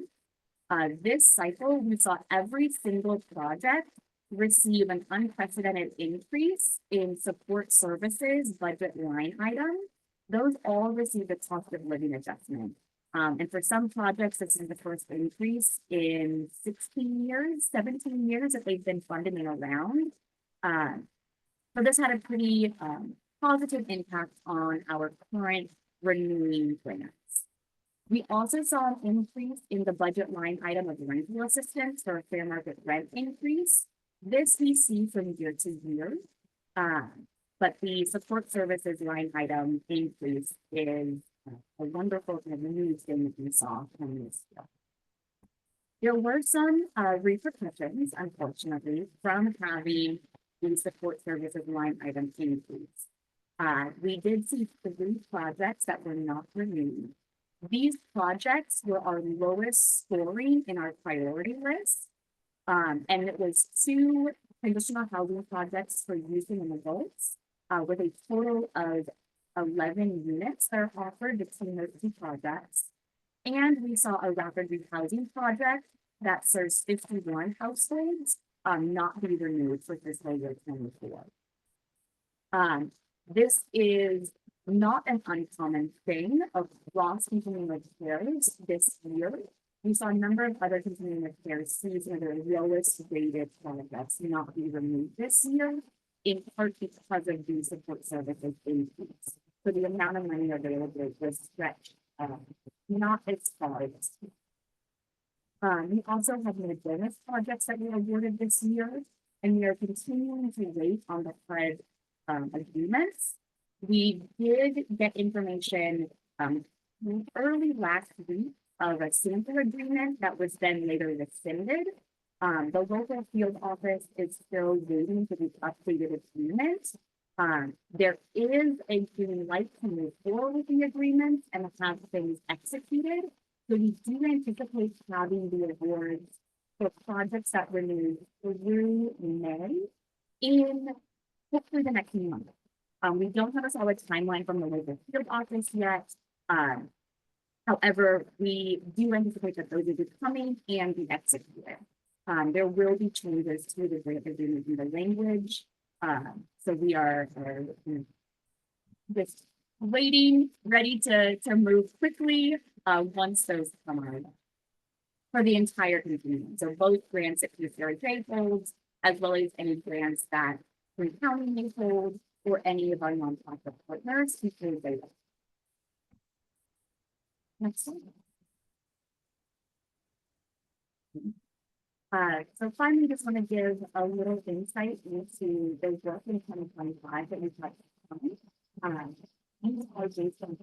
This cycle, we saw every single project receive an unprecedented increase in support services budget line item. Those all received a cost of living adjustment. And for some projects, this is the first increase in 17 years that they've been funded in a round. So this had a pretty positive impact on our current renewing grants. We also saw an increase in the budget line item of rental assistance for a fair market rent increase. This we see from year to year, but the support services line item increase is a wonderful kind of new thing that we saw from this year. There were some repercussions, unfortunately, from having the support services line item increase. We did see 3 projects that were not renewed. These projects were our lowest scoring in our priority list. And it was 2 conditional housing projects for youth and adults with a total of 11 units that are offered between those 2 projects. And we saw a rapid rehousing project that serves 51 households not be renewed for fiscal year 24. This is not an uncommon thing across continuum of cares this year. We saw a number of other continuum of care see some of their lowest rated projects not be removed this year, in part because of the support services increase. So the amount of money available was stretched not as far as. We also have new bonus projects that were awarded this year, and we are continuing to wait on the HUD agreements. We did get information early last week of a sample agreement that was then later rescinded. The local field office is still waiting for the updated agreement. There is a green light to move forward with the agreement and have things executed. So we do anticipate having the awards for projects that renew through May in hopefully the next month. We don't have a solid timeline from the local field office yet. However, we do anticipate that those will be coming and be executed. There will be changes to the grant agreement in the language. So we are just waiting, ready to move quickly once those come out for the entire continuum. So both grants that KCRHA holds, as well as any grants that Green County may hold, or any of our nonprofit partners who hold data. Next slide. So finally, just want to give a little insight into the work in 2025 that we've touched on. These are based on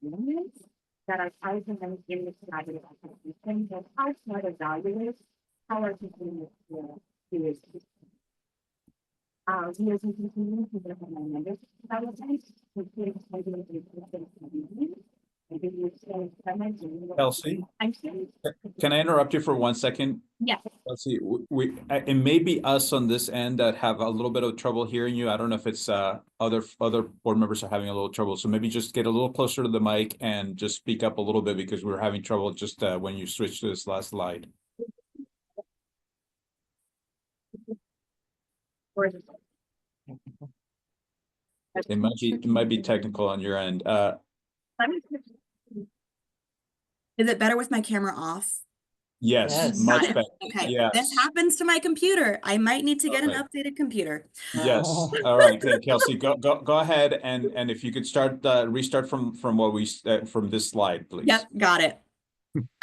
elements that are tied to them in the collaborative application, but how to evaluate how our continuum is. We are continuing to work on our members development, including Kelsey, can I interrupt you for 1 second? Yeah. Let's see, it may be us on this end that have a little bit of trouble hearing you. I don't know if it's other board members are having a little trouble. So maybe just get a little closer to the mic and just speak up a little bit because we're having trouble just when you switch to this last slide. It might be technical on your end. Is it better with my camera off? Yes, much better. Okay, Yes. this happens to my computer. I might need to get an Okay. updated computer. Yes. All right. Then Kelsey, go ahead and if you could start restart from what we from this slide, please. Yep, got it.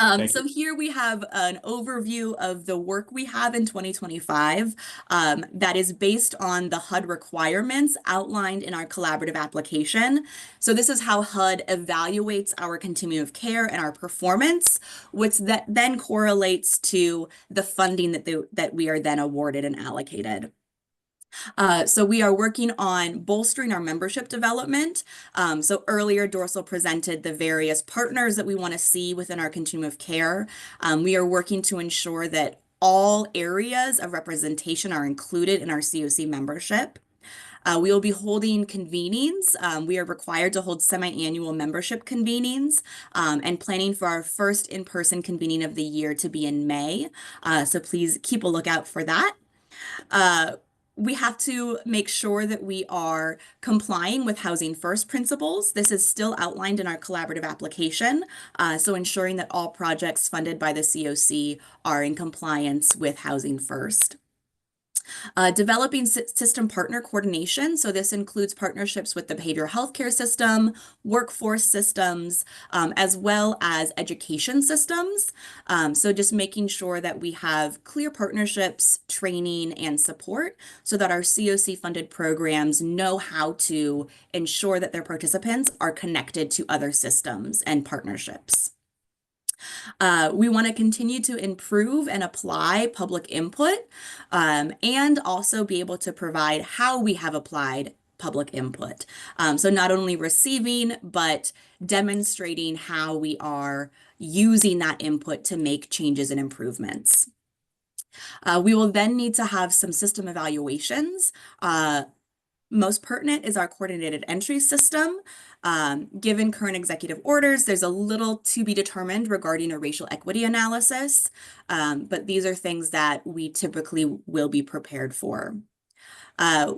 Thank So you. here we have an overview of the work we have in 2025 that is based on the HUD requirements outlined in our collaborative application. So this is how HUD evaluates our continuum of care and our performance, which that then correlates to the funding that we are then awarded and allocated. So we are working on bolstering our membership development. So earlier, Dorsal presented the various partners that we want to see within our continuum of care. We are working to ensure that all areas of representation are included in our COC membership. We will be holding convenings. We are required to hold semi-annual membership convenings and planning for our first in-person convening of the year to be in May. So please keep a lookout for that. We have to make sure that we are complying with Housing First principles. This is still outlined in our collaborative application, so ensuring that all projects funded by the COC are in compliance with Housing First. Developing system partner coordination. So this includes partnerships with the behavioral healthcare system, workforce systems, as well as education systems. So just making sure that we have clear partnerships, training, and support so that our COC funded programs know how to ensure that their participants are connected to other systems and partnerships. We want to continue to improve and apply public input and also be able to provide how we have applied public input. So not only receiving, but demonstrating how we are using that input to make changes and improvements. We will then need to have some system evaluations. Most pertinent is our coordinated entry system. Given current executive orders, there's a little to be determined regarding a racial equity analysis, but these are things that we typically will be prepared for.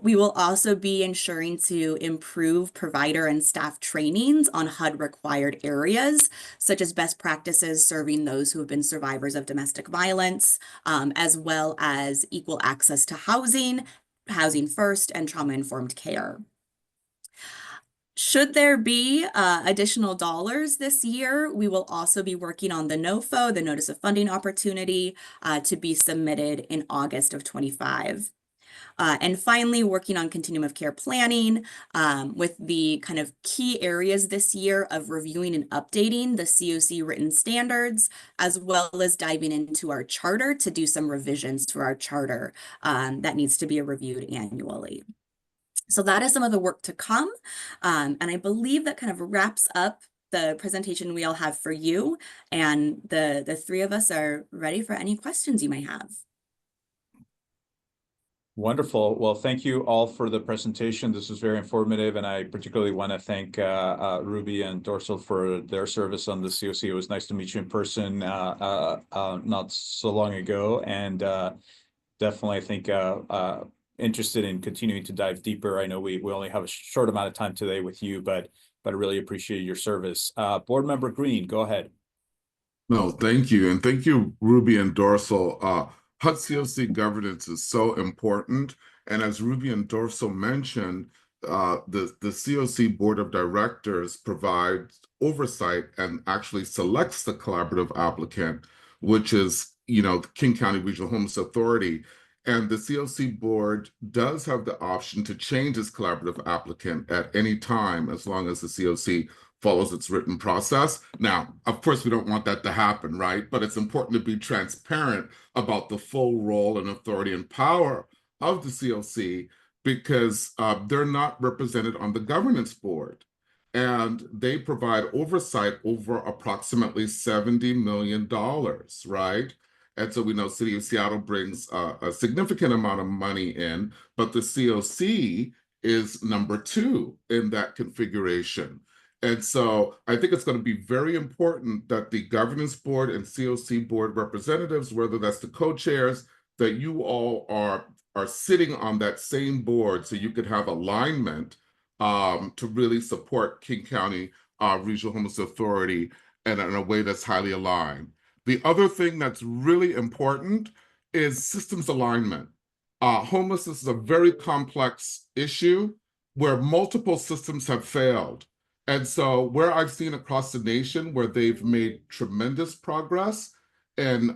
We will also be ensuring to improve provider and staff trainings on HUD required areas, such as best practices serving those who have been survivors of domestic violence, as well as equal access to housing, Housing First, and trauma-informed care. Should there be additional dollars this year, we will also be working on the NOFO, the Notice of Funding Opportunity, to be submitted in August of 25. And finally, working on continuum of care planning with the kind of key areas this year of reviewing and updating the COC written standards, as well as diving into our charter to do some revisions to our charter that needs to be reviewed annually. So that is some of the work to come. And I believe that kind of wraps up the presentation we all have for you. And the three of us are ready for any questions you may have. Wonderful. Well, thank you all for the presentation. This was very informative, and I particularly want to thank Ruby and Dorsal for their service on the COC. It was nice to meet you in person not so long ago, and definitely I think interested in continuing to dive deeper. I know we only have a short amount of time today with you, but I really appreciate your service. Board Member Green, go ahead. No, thank you. And thank you, Ruby and Dorsal. HUD COC governance is so important. And as Ruby and Dorsal mentioned, the COC Board of Directors provides oversight and actually selects the collaborative applicant, which is, the King County Regional Homeless Authority. And the COC board does have the option to change its collaborative applicant at any time, as long as the COC follows its written process. Now, of course, we don't want that to happen, right? But it's important to be transparent about the full role and authority and power of the COC because they're not represented on the governance board. and they provide oversight over approximately $70 million, right? And so we know City of Seattle brings a significant amount of money in, but the COC is number 2 in that configuration. And so I think it's going to be very important that the governance board and COC board representatives, whether that's the co-chairs, that you all are sitting on that same board so you could have alignment to really support King County Regional Homeless Authority in a way that's highly aligned. The other thing that's really important is systems alignment. Homelessness is a very complex issue where multiple systems have failed. And so where I've seen across the nation where they've made tremendous progress in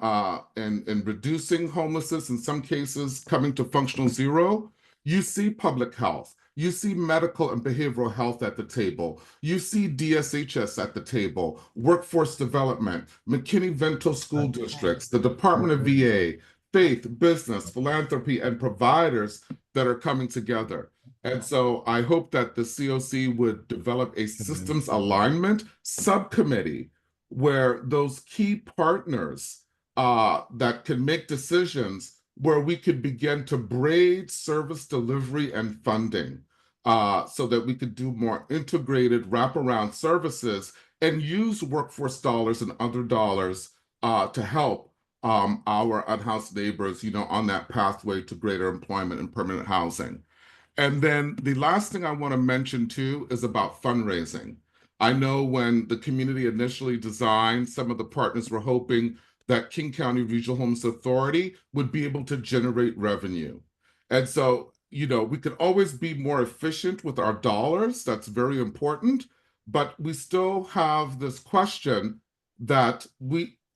reducing homelessness, in some cases coming to functional zero, you see public health, you see medical and behavioral health at the table, you see DSHS at the table, workforce development, McKinney-Vento school districts, the Department of VA, faith, business, philanthropy, and providers that are coming together. And so I hope that the COC would develop a systems alignment subcommittee where those key partners that can make decisions where we could begin to braid service delivery and funding so that we could do more integrated wraparound services and use workforce dollars and other dollars to help our unhoused neighbors, on that pathway to greater employment and permanent housing. And then the last thing I want to mention too is about fundraising. I know when the community initially designed, some of the partners were hoping that King County Regional Homeless Authority would be able to generate revenue. And so, we could always be more efficient with our dollars. That's very important. But we still have this question that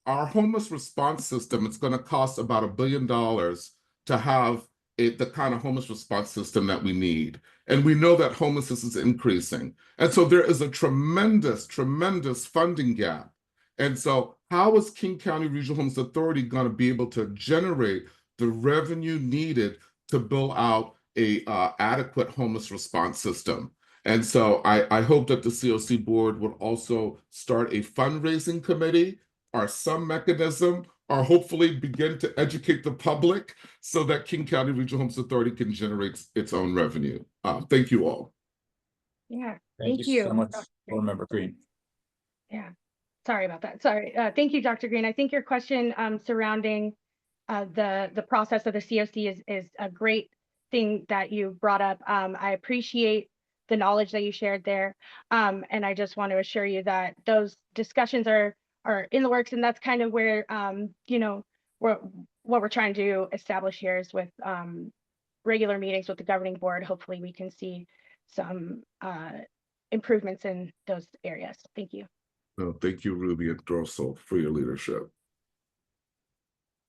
our homeless response system, it's going to cost about $1 billion to have the kind of homeless response system that we need. And we know that homelessness is increasing. And so there is a tremendous, tremendous funding gap. And so how is King County Regional Homeless Authority going to be able to generate the revenue needed to build out a adequate homeless response system? And so I hope that the COC board would also start a fundraising committee or some mechanism, or hopefully begin to educate the public so that King County Regional Homeless Authority can generate its own revenue. Thank you all. Yeah, Thank you so much, Board Member Green. Yeah, sorry about that. Sorry. Thank you, Dr. Green. I think your question surrounding the process of the COC is a great thing that you brought up. I appreciate the knowledge that you shared there. And I just want to assure you that those discussions are in the works, and that's kind of where what we're trying to establish here is with regular meetings with the governing board. Hopefully we can see some improvements in those areas. Thank you. No, thank you, Ruby and Dorsal, for your leadership.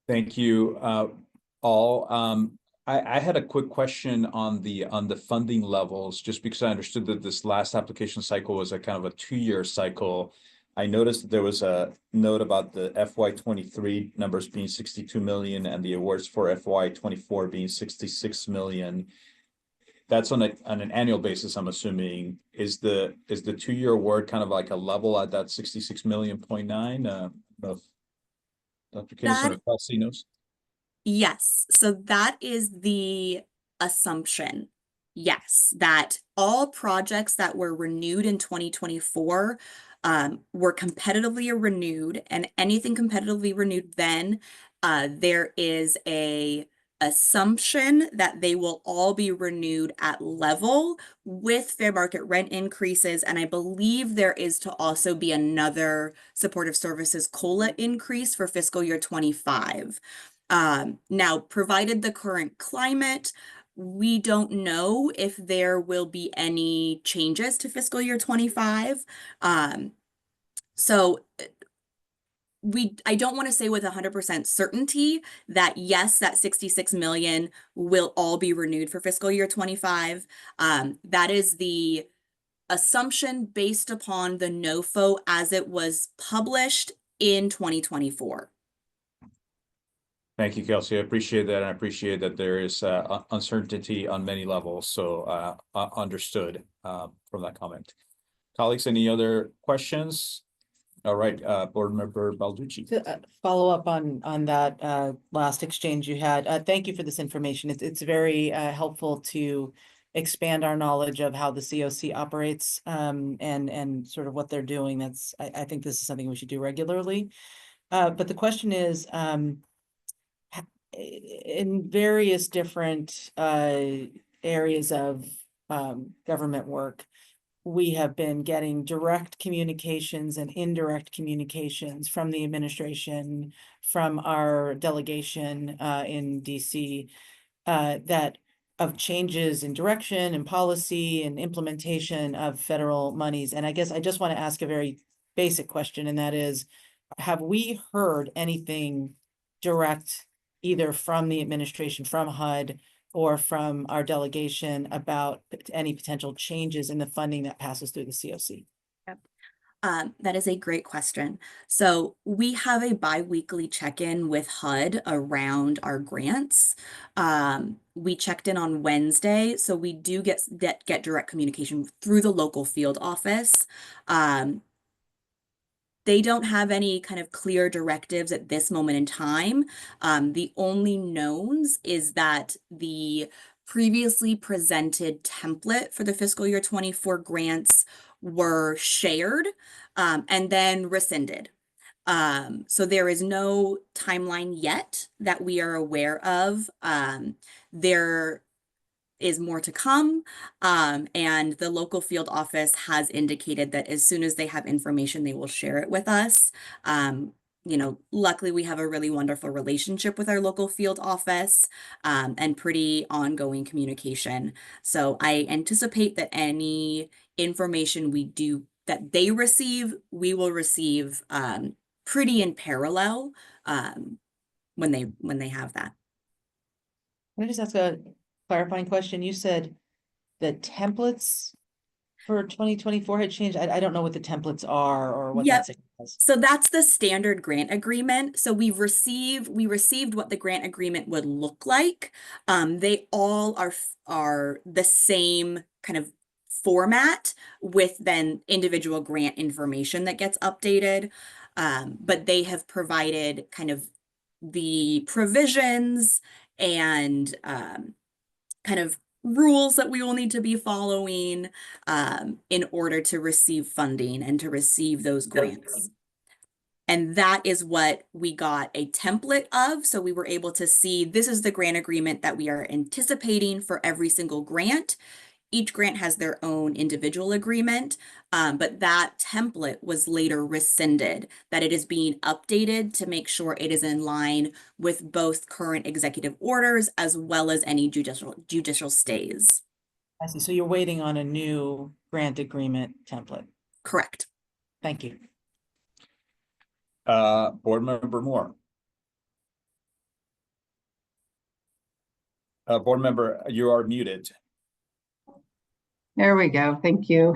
Thank you all. I had a quick question on the funding levels, just because I understood that this last application cycle was a kind of a 2-year cycle. I noticed that there was a note about the FY23 numbers being 62 million and the awards for FY24 being 66 million. That's on an annual basis, I'm assuming. Is the 2-year award kind of like a level at that 66.9 million? Dr. Kinnison or Kelsey knows? Yes, so that is the assumption. Yes, that all projects that were renewed in 2024 were competitively renewed, and anything competitively renewed then, there is a assumption that they will all be renewed at level with fair market rent increases. And I believe there is to also be another supportive services COLA increase for fiscal year 25. Now, provided the current climate, we don't know if there will be any changes to fiscal year 25. So I don't want to say with 100% certainty that yes, that 66 million will all be renewed for fiscal year 25. That is the assumption based upon the NOFO as it was published in 2024. Thank you, Kelsey. I appreciate that. And I appreciate that there is uncertainty on many levels. So understood from that comment. Colleagues, any other questions? All right, Board Member Balducci. To follow up on that last exchange you had, thank you for this information. It's very helpful to expand our knowledge of how the COC operates and sort of what they're doing. I think this is something we should do regularly. But the question is, in various different areas of government work, we have been getting direct communications and indirect communications from the administration, from our delegation in DC, that of changes in direction and policy and implementation of federal monies. And I guess I just want to ask a very basic question, and that is, have we heard anything direct either from the administration, from HUD, or from our delegation about any potential changes in the funding that passes through the COC? That is a great question. So we have a bi-weekly check-in with HUD around our grants. We checked in on Wednesday, so we do get direct communication through the local field office. They don't have any kind of clear directives at this moment in time. The only knowns is that the previously presented template for the fiscal year 24 grants were shared and then rescinded. So there is no timeline yet that we are aware of. There is more to come, and the local field office has indicated that as soon as they have information, they will share it with us. You know, luckily we have a really wonderful relationship with our local field office and pretty ongoing communication. So I anticipate that any information that they receive, we will receive pretty in parallel when they have that. Can I just ask a clarifying question? You said the templates for 2024 had changed. I don't know what the templates are or what Yep. that is. So that's the standard grant agreement. So we received what the grant agreement would look like. They all are the same kind of format with then individual grant information that gets updated. But they have provided kind of the provisions and kind of rules that we will need to be following in order to receive funding and to receive those grants. And that is what we got a template of. So we were able to see, this is the grant agreement that we are anticipating for every single grant. Each grant has their own individual agreement, but that template was later rescinded, that it is being updated to make sure it is in line with both current executive orders as well as any judicial stays. I see. So you're waiting on a new grant agreement template. Correct. Thank you. Board Member Moore. Board Member, you are muted. There we go. Thank you.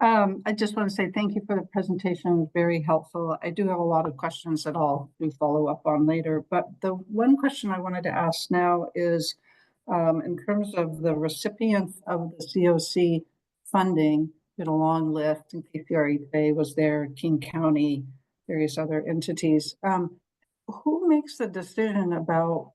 I just want to say thank you for the presentation. Very helpful. I do have a lot of questions that I'll do follow up on later, but the one question I wanted to ask now is in terms of the recipients of the COC funding, did a long list, and KCRHA was there, King County, various other entities. Who makes the decision about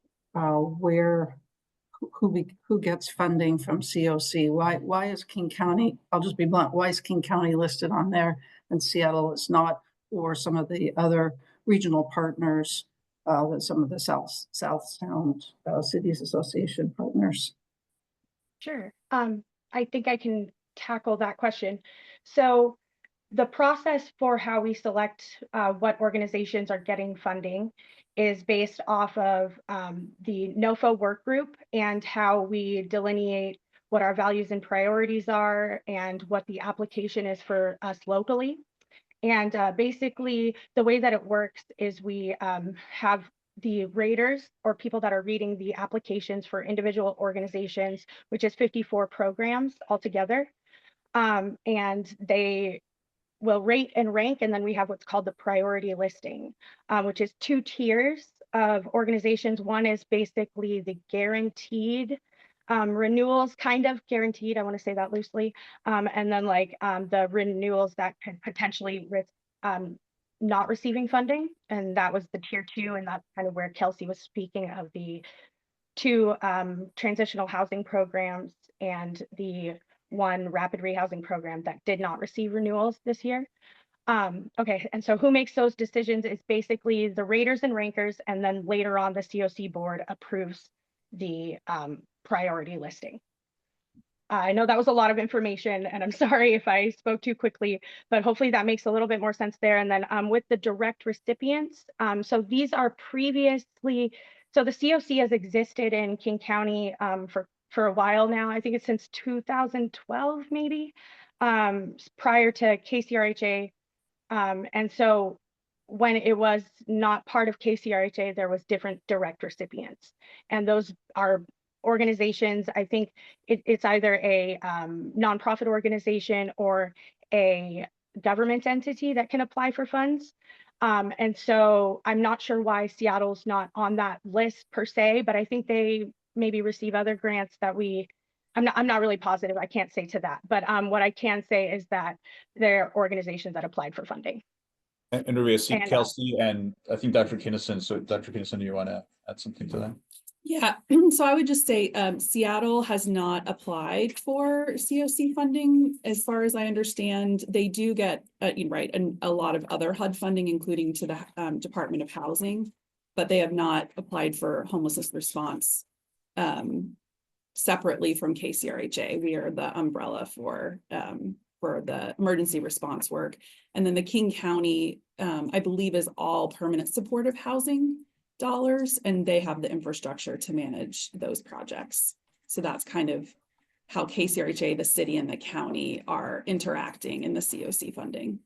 who gets funding from COC? Why is King County, I'll just be blunt, why is King County listed on there and Seattle is not, or some of the other regional partners, some of the South Sound Cities Association partners? Sure. I think I can tackle that question. So the process for how we select what organizations are getting funding is based off of the NOFO work group and how we delineate what our values and priorities are and what the application is for us locally. And basically the way that it works is we have the raters or people that are reading the applications for individual organizations, which is 54 programs altogether. And they will rate and rank, and then we have what's called the priority listing, which is 2 tiers of organizations. One is basically the guaranteed renewals kind of guaranteed, I want to say that loosely, and then like the renewals that could potentially risk not receiving funding, and that was the tier 2, and that's kind of where Kelsey was speaking of the 2 transitional housing programs and the 1 rapid rehousing program that did not receive renewals this year. Okay, and so who makes those decisions is basically the raters and rankers, and then later on the COC board approves the priority listing. I know that was a lot of information, and I'm sorry if I spoke too quickly, but hopefully that makes a little bit more sense there. And then with the direct recipients, so these are previously, so the COC has existed in King County for a while now. I think it's since 2012, maybe, prior to KCRHA. And so when it was not part of KCRHA, there was different direct recipients. And those are organizations, I think it's either a nonprofit organization or a government entity that can apply for funds. And so I'm not sure why Seattle's not on that list per se, but I think they maybe receive other grants that I'm not really positive. I can't say to that, but what I can say is that there are organizations that applied for funding. And Ruby, I see Kelsey and I think Dr. Kinnison. So Dr. Kinnison, do you want to add something to that? Yeah, so I would just say Seattle has not applied for COC funding. As far as I understand, they do get, a lot of other HUD funding, including to the Department of Housing, but they have not applied for homelessness response separately from KCRHA. We are the umbrella for the emergency response work. And then the King County, I believe, is all permanent supportive housing dollars, and they have the infrastructure to manage those projects. So that's kind of how KCRHA, the city, and the county are interacting in the COC funding.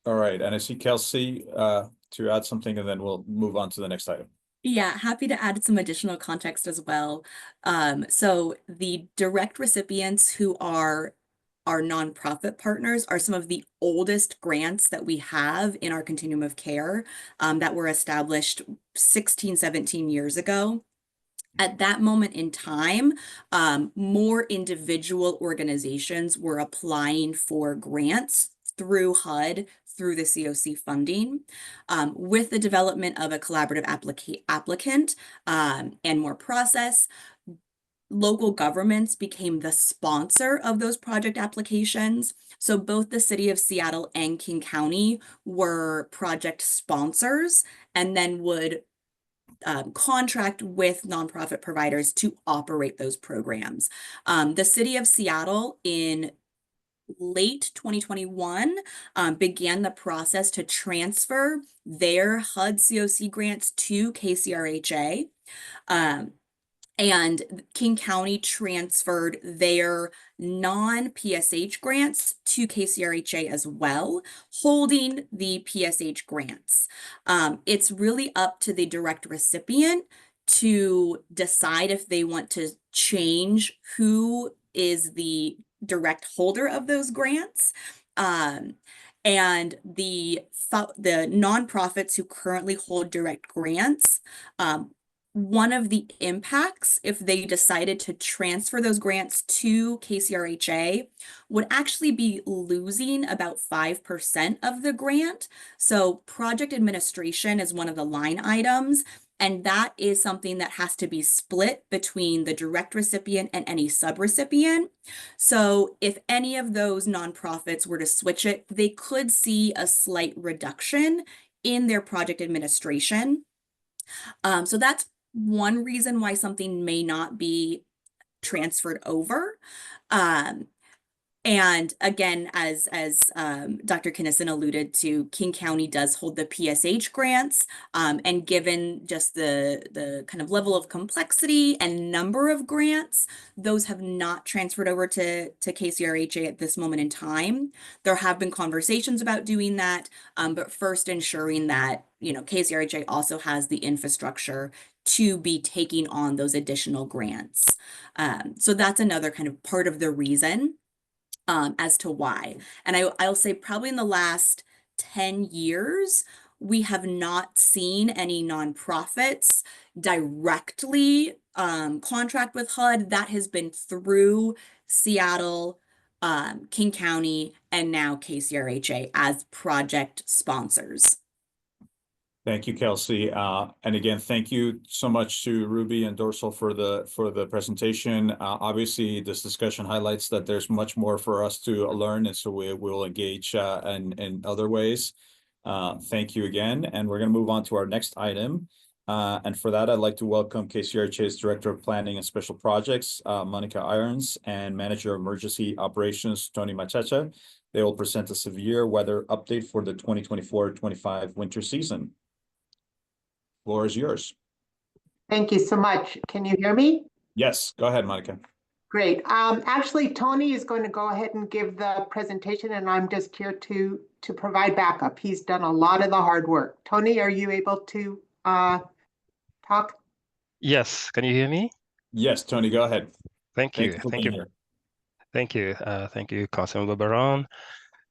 All right, and I see Kelsey to add something, and then we'll move on to the next item. Yeah, happy to add some additional context as well. So the direct recipients who are our nonprofit partners are some of the oldest grants that we have in our continuum of care that were established 16, 17 years ago. At that moment in time, more individual organizations were applying for grants through HUD, through the COC funding. With the development of a collaborative applicant and more process, local governments became the sponsor of those project applications. So both the city of Seattle and King County were project sponsors and then would contract with nonprofit providers to operate those programs. The city of Seattle in late 2021 began the process to transfer their HUD COC grants to KCRHA. And King County transferred their non-PSH grants to KCRHA as well, holding the PSH grants. It's really up to the direct recipient to decide if they want to change who is the direct holder of those grants. And the nonprofits who currently hold direct grants, one of the impacts, if they decided to transfer those grants to KCRHA, would actually be losing about 5% of the grant. So project administration is one of the line items, and that is something that has to be split between the direct recipient and any subrecipient. So if any of those nonprofits were to switch it, they could see a slight reduction in their project administration. So that's one reason why something may not be transferred over. And again, as Dr. Kinnison alluded to, King County does hold the PSH grants, and given just the kind of level of complexity and number of grants, those have not transferred over to KCRHA at this moment in time. There have been conversations about doing that, but first ensuring that, KCRHA also has the infrastructure to be taking on those additional grants. So that's another kind of part of the reason as to why. And I'll say probably in the last 10 years, we have not seen any nonprofits directly contract with HUD, that has been through Seattle, King County, and now KCRHA as project sponsors. Thank you, Kelsey. And again, thank you so much to Ruby and Dorsal for the presentation. Obviously, this discussion highlights that there's much more for us to learn, and so we will engage in other ways. Thank you again, and we're going to move on to our next item. And for that, I'd like to welcome KCRHA's Director of Planning and Special Projects, Monica Irons, and Manager of Emergency Operations, Tony Machacha. They will present a severe weather update for the 2024-25 winter season. Floor is yours. Thank you so much. Can you hear me? Yes, go ahead, Monica. Great. Actually, Tony is going to go ahead and give the presentation, and I'm just here to provide backup. He's done a lot of the hard work. Tony, are you able to talk? Yes. Can you hear me? Yes, Tony, go ahead. Thank you. Thanks for Thank being you. here. Thank you. Thank you, Councilmember Barron.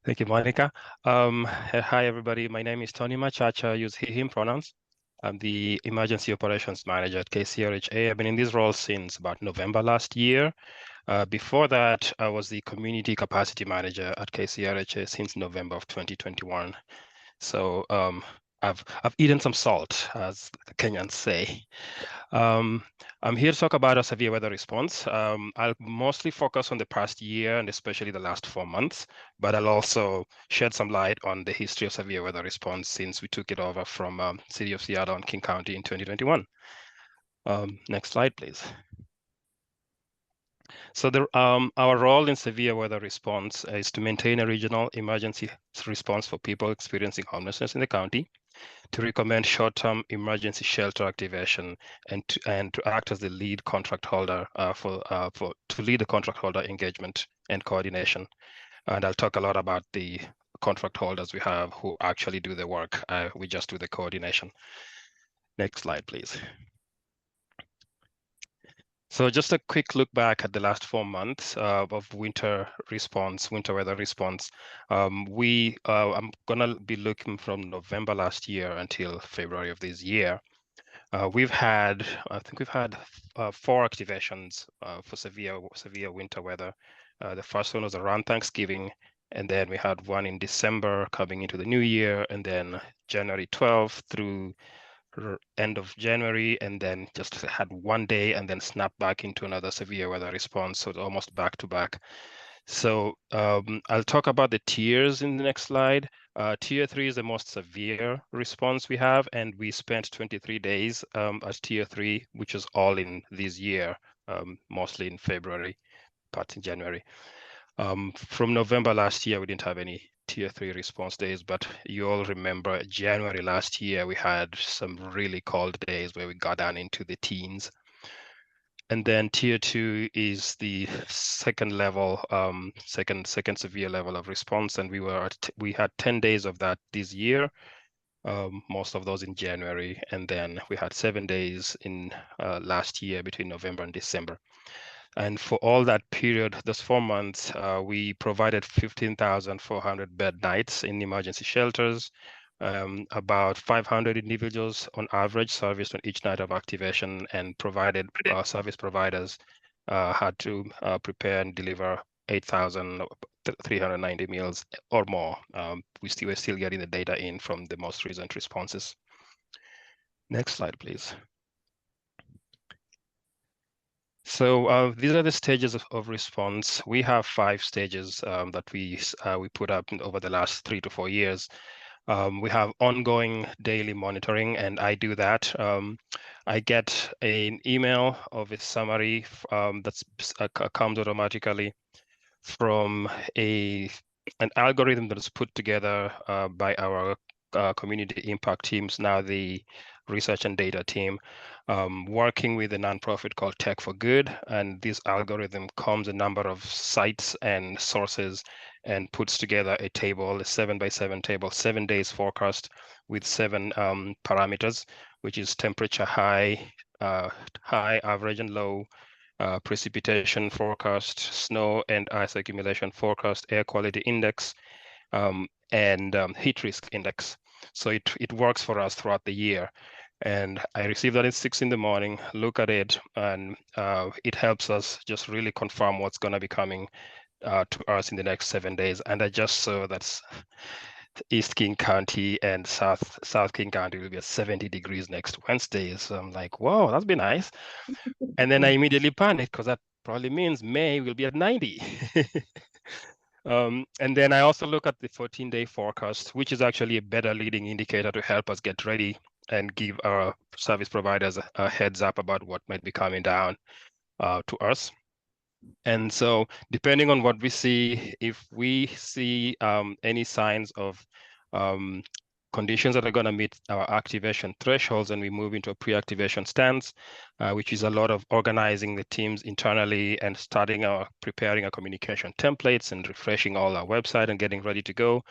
Thank you, Monica. Hi, everybody. My name is Tony Machacha. I use he, him pronouns. I'm the Emergency Operations Manager at KCRHA. I've been in this role since about November last year. Before that, I was the Community Capacity Manager at KCRHA since November of 2021. So I've eaten some salt, as the Kenyans say. I'm here to talk about a severe weather response. I'll mostly focus on the past year and especially the last 4 months, but I'll also shed some light on the history of severe weather response since we took it over from City of Seattle and King County in 2021. Next slide, please. So our role in severe weather response is to maintain a regional emergency response for people experiencing homelessness in the county, to recommend short-term emergency shelter activation, and to act as the lead contract holder to lead the contract holder engagement and coordination. And I'll talk a lot about the contract holders we have who actually do the work. We just do the coordination. Next slide, please. So just a quick look back at the last 4 months of winter weather response. I'm gonna be looking from November last year until February of this year. I think we've had 4 activations for severe winter weather. The first one was around Thanksgiving, and then we had one in December coming into the new year, and then January 12th through end of January, and then just had 1 day and then snapped back into another severe weather response. So it's almost back to back. So I'll talk about the tiers in the next slide. Tier 3 is the most severe response we have, and we spent 23 days at Tier 3, which is all in this year, mostly in February, parts in January. From November last year, we didn't have any Tier 3 response days, but you all remember January last year, we had some really cold days where we got down into the teens. And then Tier 2 is the second level, second severe level of response, and we had 10 days of that this year, most of those in January, and then we had 7 days in last year between November and December. And for all that period, those 4 months, we provided 15,400 bed nights in emergency shelters. About 500 individuals on average serviced on each night of activation, and service providers had to prepare and deliver 8,390 meals or more. We're still getting the data in from the most recent responses. Next slide, please. So these are the stages of response. We have 5 stages that we put up over the last 3 to 4 years. We have ongoing daily monitoring, and I do that. I get an email of a summary that comes automatically from an algorithm that is put together by our community impact teams, now the research and data team, working with a nonprofit called Tech for Good. And this algorithm combs a number of sites and sources and puts together a table, a 7x7 table, 7 days forecast with 7 parameters, which is temperature high, average and low, precipitation forecast, snow and ice accumulation forecast, air quality index, and heat risk index. So it works for us throughout the year. And I received that at 6 in the morning, look at it, and it helps us just really confirm what's going to be coming to us in the next 7 days. And I just saw that East King County and South King County will be at 70 degrees next Wednesday. So I'm like, whoa, that'd be nice. And then I immediately panicked because that probably means May will be at 90. And then I also look at the 14-day forecast, which is actually a better leading indicator to help us get ready and give our service providers a heads up about what might be coming down to us. And so depending on what we see, if we see any signs of conditions that are going to meet our activation thresholds, and we move into a pre-activation stance, which is a lot of organizing the teams internally and preparing our communication templates and refreshing all our website and getting ready to go.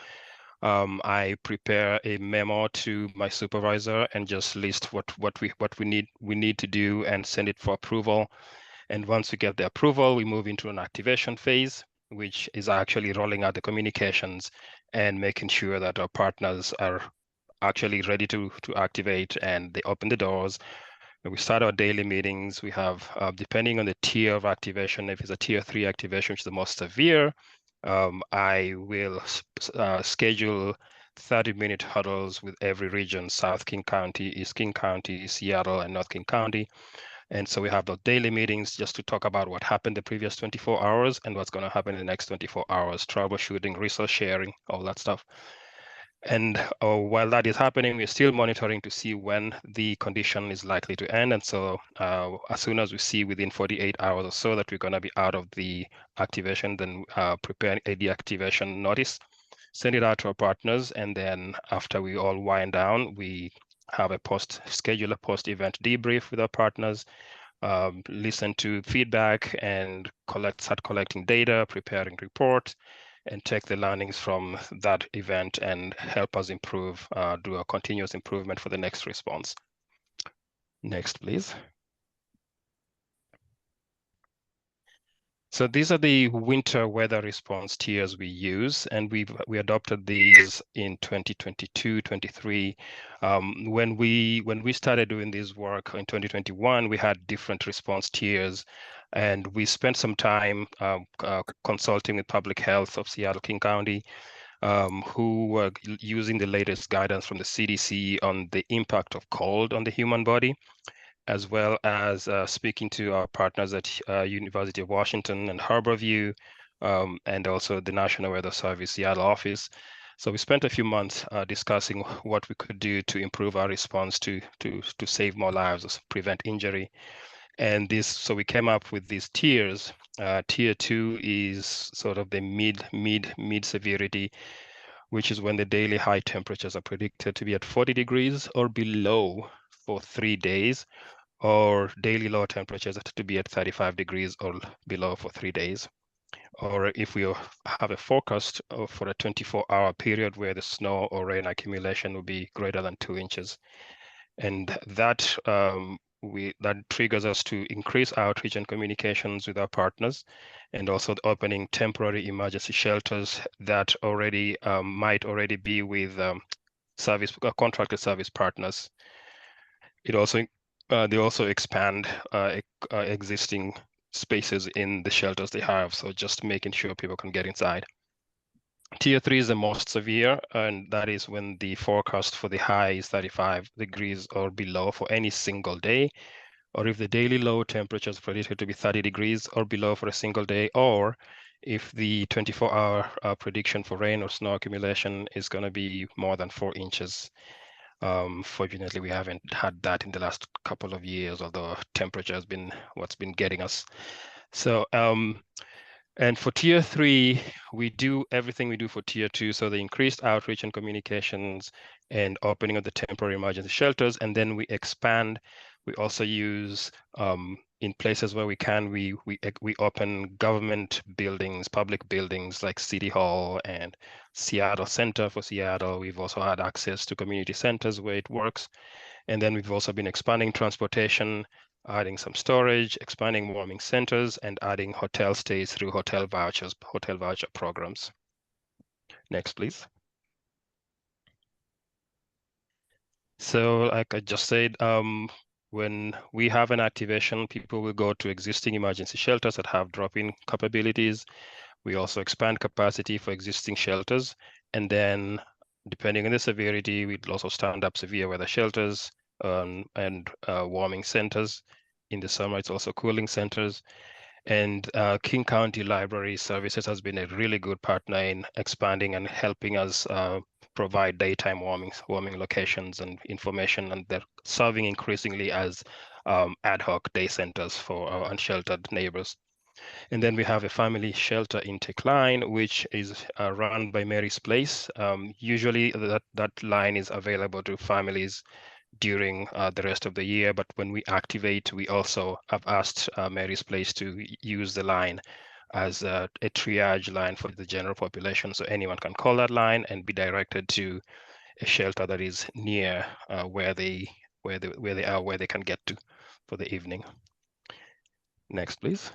I prepare a memo to my supervisor and just list what we need to do and send it for approval. And once we get the approval, we move into an activation phase, which is actually rolling out the communications and making sure that our partners are actually ready to activate and they open the doors. We start our daily meetings. We have, depending on the tier of activation, if it's a tier 3 activation, which is the most severe, I will schedule 30-minute huddles with every region: South King County, East King County, Seattle, and North King County. And so we have those daily meetings just to talk about what happened the previous 24 hours and what's going to happen in the next 24 hours, troubleshooting, resource sharing, all that stuff. And while that is happening, we're still monitoring to see when the condition is likely to end. And so as soon as we see within 48 hours or so that we're going to be out of the activation, then prepare a deactivation notice, send it out to our partners. And then after we all wind down, we have schedule a post-event debrief with our partners, listen to feedback and start collecting data, preparing reports, and take the learnings from that event and help us improve, do a continuous improvement for the next response. Next, please. So these are the winter weather response tiers we use, and we adopted these in 2022, 23. When we started doing this work in 2021, we had different response tiers, and we spent some time consulting with Public Health of Seattle King County, who were using the latest guidance from the CDC on the impact of cold on the human body, as well as speaking to our partners at University of Washington and Harborview, and also the National Weather Service Seattle office. So we spent a few months discussing what we could do to improve our response to save more lives, or prevent injury. And so we came up with these tiers. Tier 2 is sort of the mid severity, which is when the daily high temperatures are predicted to be at 40 degrees or below for 3 days, or daily low temperatures to be at 35 degrees or below for 3 days. Or if we have a forecast for a 24-hour period where the snow or rain accumulation will be greater than 2 inches. And that triggers us to increase outreach and communications with our partners, and also the opening temporary emergency shelters that might already be with contracted service partners. They also expand existing spaces in the shelters they have, so just making sure people can get inside. Tier 3 is the most severe, and that is when the forecast for the high is 35 degrees or below for any single day, or if the daily low temperature is predicted to be 30 degrees or below for a single day, or if the 24-hour prediction for rain or snow accumulation is going to be more than 4 inches. Fortunately, we haven't had that in the last couple of years, although temperature has been what's been getting us. So, and for tier 3, we do everything we do for tier 2. So the increased outreach and communications and opening of the temporary emergency shelters, and then we expand. We also use in places where we can, we open government buildings, public buildings like City Hall and Seattle Center for Seattle. We've also had access to community centers where it works. And then we've also been expanding transportation, adding some storage, expanding warming centers, and adding hotel stays through hotel voucher programs. Next, please. So like I just said, when we have an activation, people will go to existing emergency shelters that have drop-in capabilities. We also expand capacity for existing shelters. And then depending on the severity, we'd also stand up severe weather shelters and warming centers. In the summer, it's also cooling centers. And King County Library Services has been a really good partner in expanding and helping us provide daytime warming locations and information, and they're serving increasingly as ad hoc day centers for our unsheltered neighbors. And then we have a family shelter intake line, which is run by Mary's Place. Usually that line is available to families during the rest of the year, but when we activate, we also have asked Mary's Place to use the line as a triage line for the general population, so anyone can call that line and be directed to a shelter that is near where they are, where they can get to for the evening. Next, please.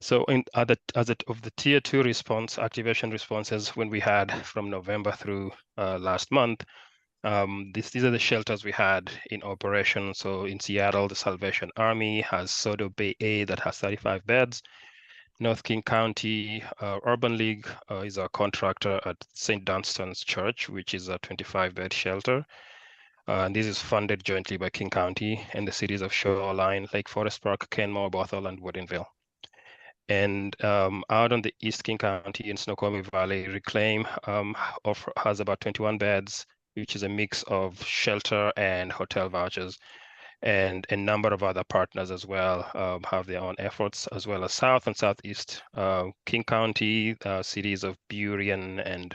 So of the tier 2 response, activation responses, when we had from November through last month, these are the shelters we had in operation. So in Seattle, the Salvation Army has Sodo Bay A that has 35 beds. North King County Urban League is our contractor at St. Dunstan's Church, which is a 25-bed shelter. And this is funded jointly by King County and the cities of Shoreline, Lake Forest Park, Kenmore, Bothell, and Woodinville. And out on the East King County in Snoqualmie Valley, Reclaim has about 21 beds, which is a mix of shelter and hotel vouchers. And a number of other partners as well have their own efforts, as well as South and Southeast King County, cities of Burien and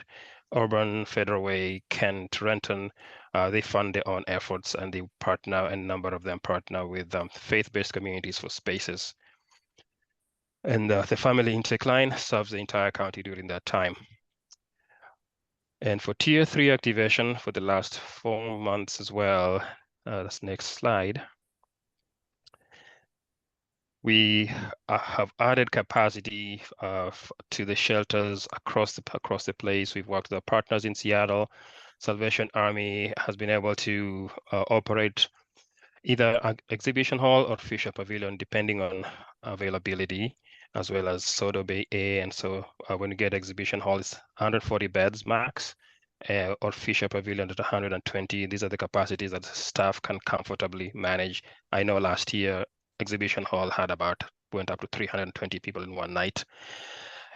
Auburn, Federal Way, Kent, Renton. They fund their own efforts, and they partner, a number of them partner with faith-based communities for spaces. And the family intake line serves the entire county during that time. And for tier 3 activation for the last 4 months as well, that's next slide. We have added capacity to the shelters across the place. We've worked with our partners in Seattle. Salvation Army has been able to operate either an exhibition hall or Fisher Pavilion, depending on availability, as well as Sodo Bay A. And so when you get exhibition hall, it's 140 beds max, or Fisher Pavilion at 120. These are the capacities that staff can comfortably manage. I know last year, exhibition hall went up to 320 people in one night.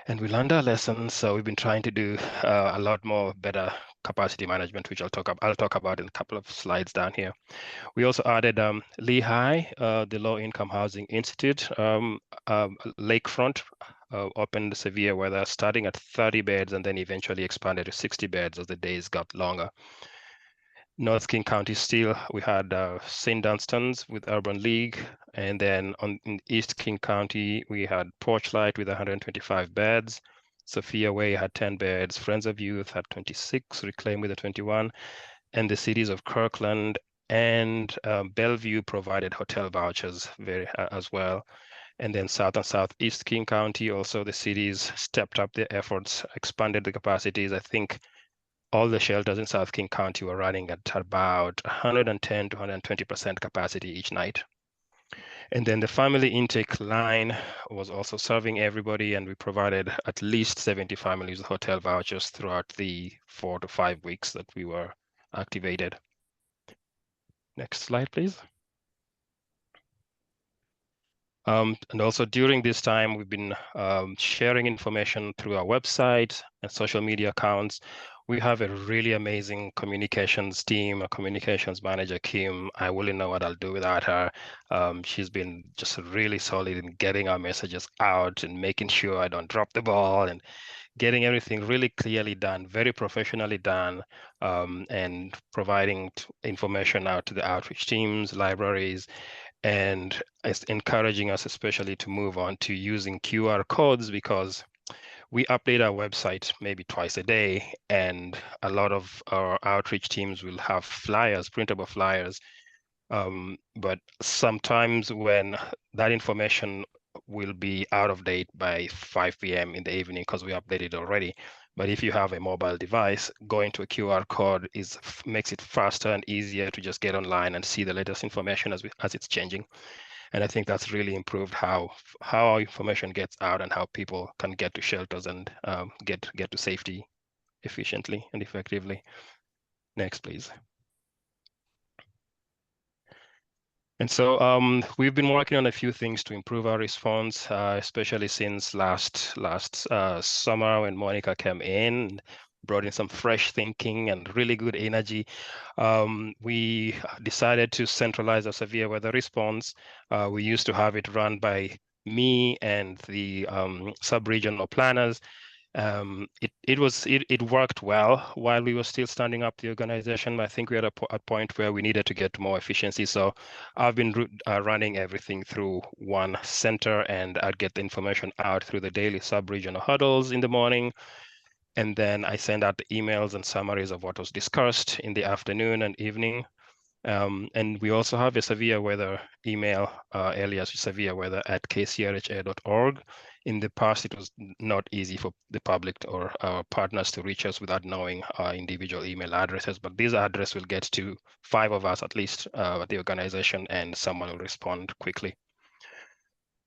And we learned our lessons, so we've been trying to do a lot more better capacity management, which I'll talk about in a couple of slides down here. We also added Lehigh, the Low Income Housing Institute, Lakefront, opened severe weather, starting at 30 beds and then eventually expanded to 60 beds as the days got longer. North King County still, we had St. Dunstan's with Urban League, and then in East King County, we had Porchlight with 125 beds. Sophia Way had 10 beds, Friends of Youth had 26, Reclaim with a 21, and the cities of Kirkland and Bellevue provided hotel vouchers as well. And then South and Southeast King County, also the cities stepped up their efforts, expanded the capacities. I think all the shelters in South King County were running at about 110 to 120% capacity each night. And then the family intake line was also serving everybody, and we provided at least 70 families with hotel vouchers throughout the 4 to 5 weeks that we were activated. Next slide, please. And also during this time, we've been sharing information through our website and social media accounts. We have a really amazing communications team, a communications manager, Kim. I wouldn't know what I'll do without her. She's been just really solid in getting our messages out and making sure I don't drop the ball and getting everything really clearly done, very professionally done, and providing information out to the outreach teams, libraries, and it's encouraging us especially to move on to using QR codes, because we update our website maybe twice a day, and a lot of our outreach teams will have flyers, printable flyers. But sometimes when that information will be out of date by 5 p.m. in the evening because we updated already, But if you have a mobile device, going to a QR code makes it faster and easier to just get online and see the latest information as it's changing. And I think that's really improved how our information gets out and how people can get to shelters and get to safety efficiently and effectively. Next, please. And so we've been working on a few things to improve our response, especially since last summer when Monica came in, brought in some fresh thinking and really good energy. We decided to centralize our severe weather response. We used to have it run by me and the sub-regional planners. It worked well while we were still standing up the organization. I think we had a point where we needed to get more efficiency. So I've been running everything through one center, and I'd get the information out through the daily sub-regional huddles in the morning. And then I send out the emails and summaries of what was discussed in the afternoon and evening. And we also have a severe weather email, alias severeweather@kcrha.org. In the past, it was not easy for the public or our partners to reach us without knowing our individual email addresses, but this address will get to 5 of us at least at the organization, and someone will respond quickly.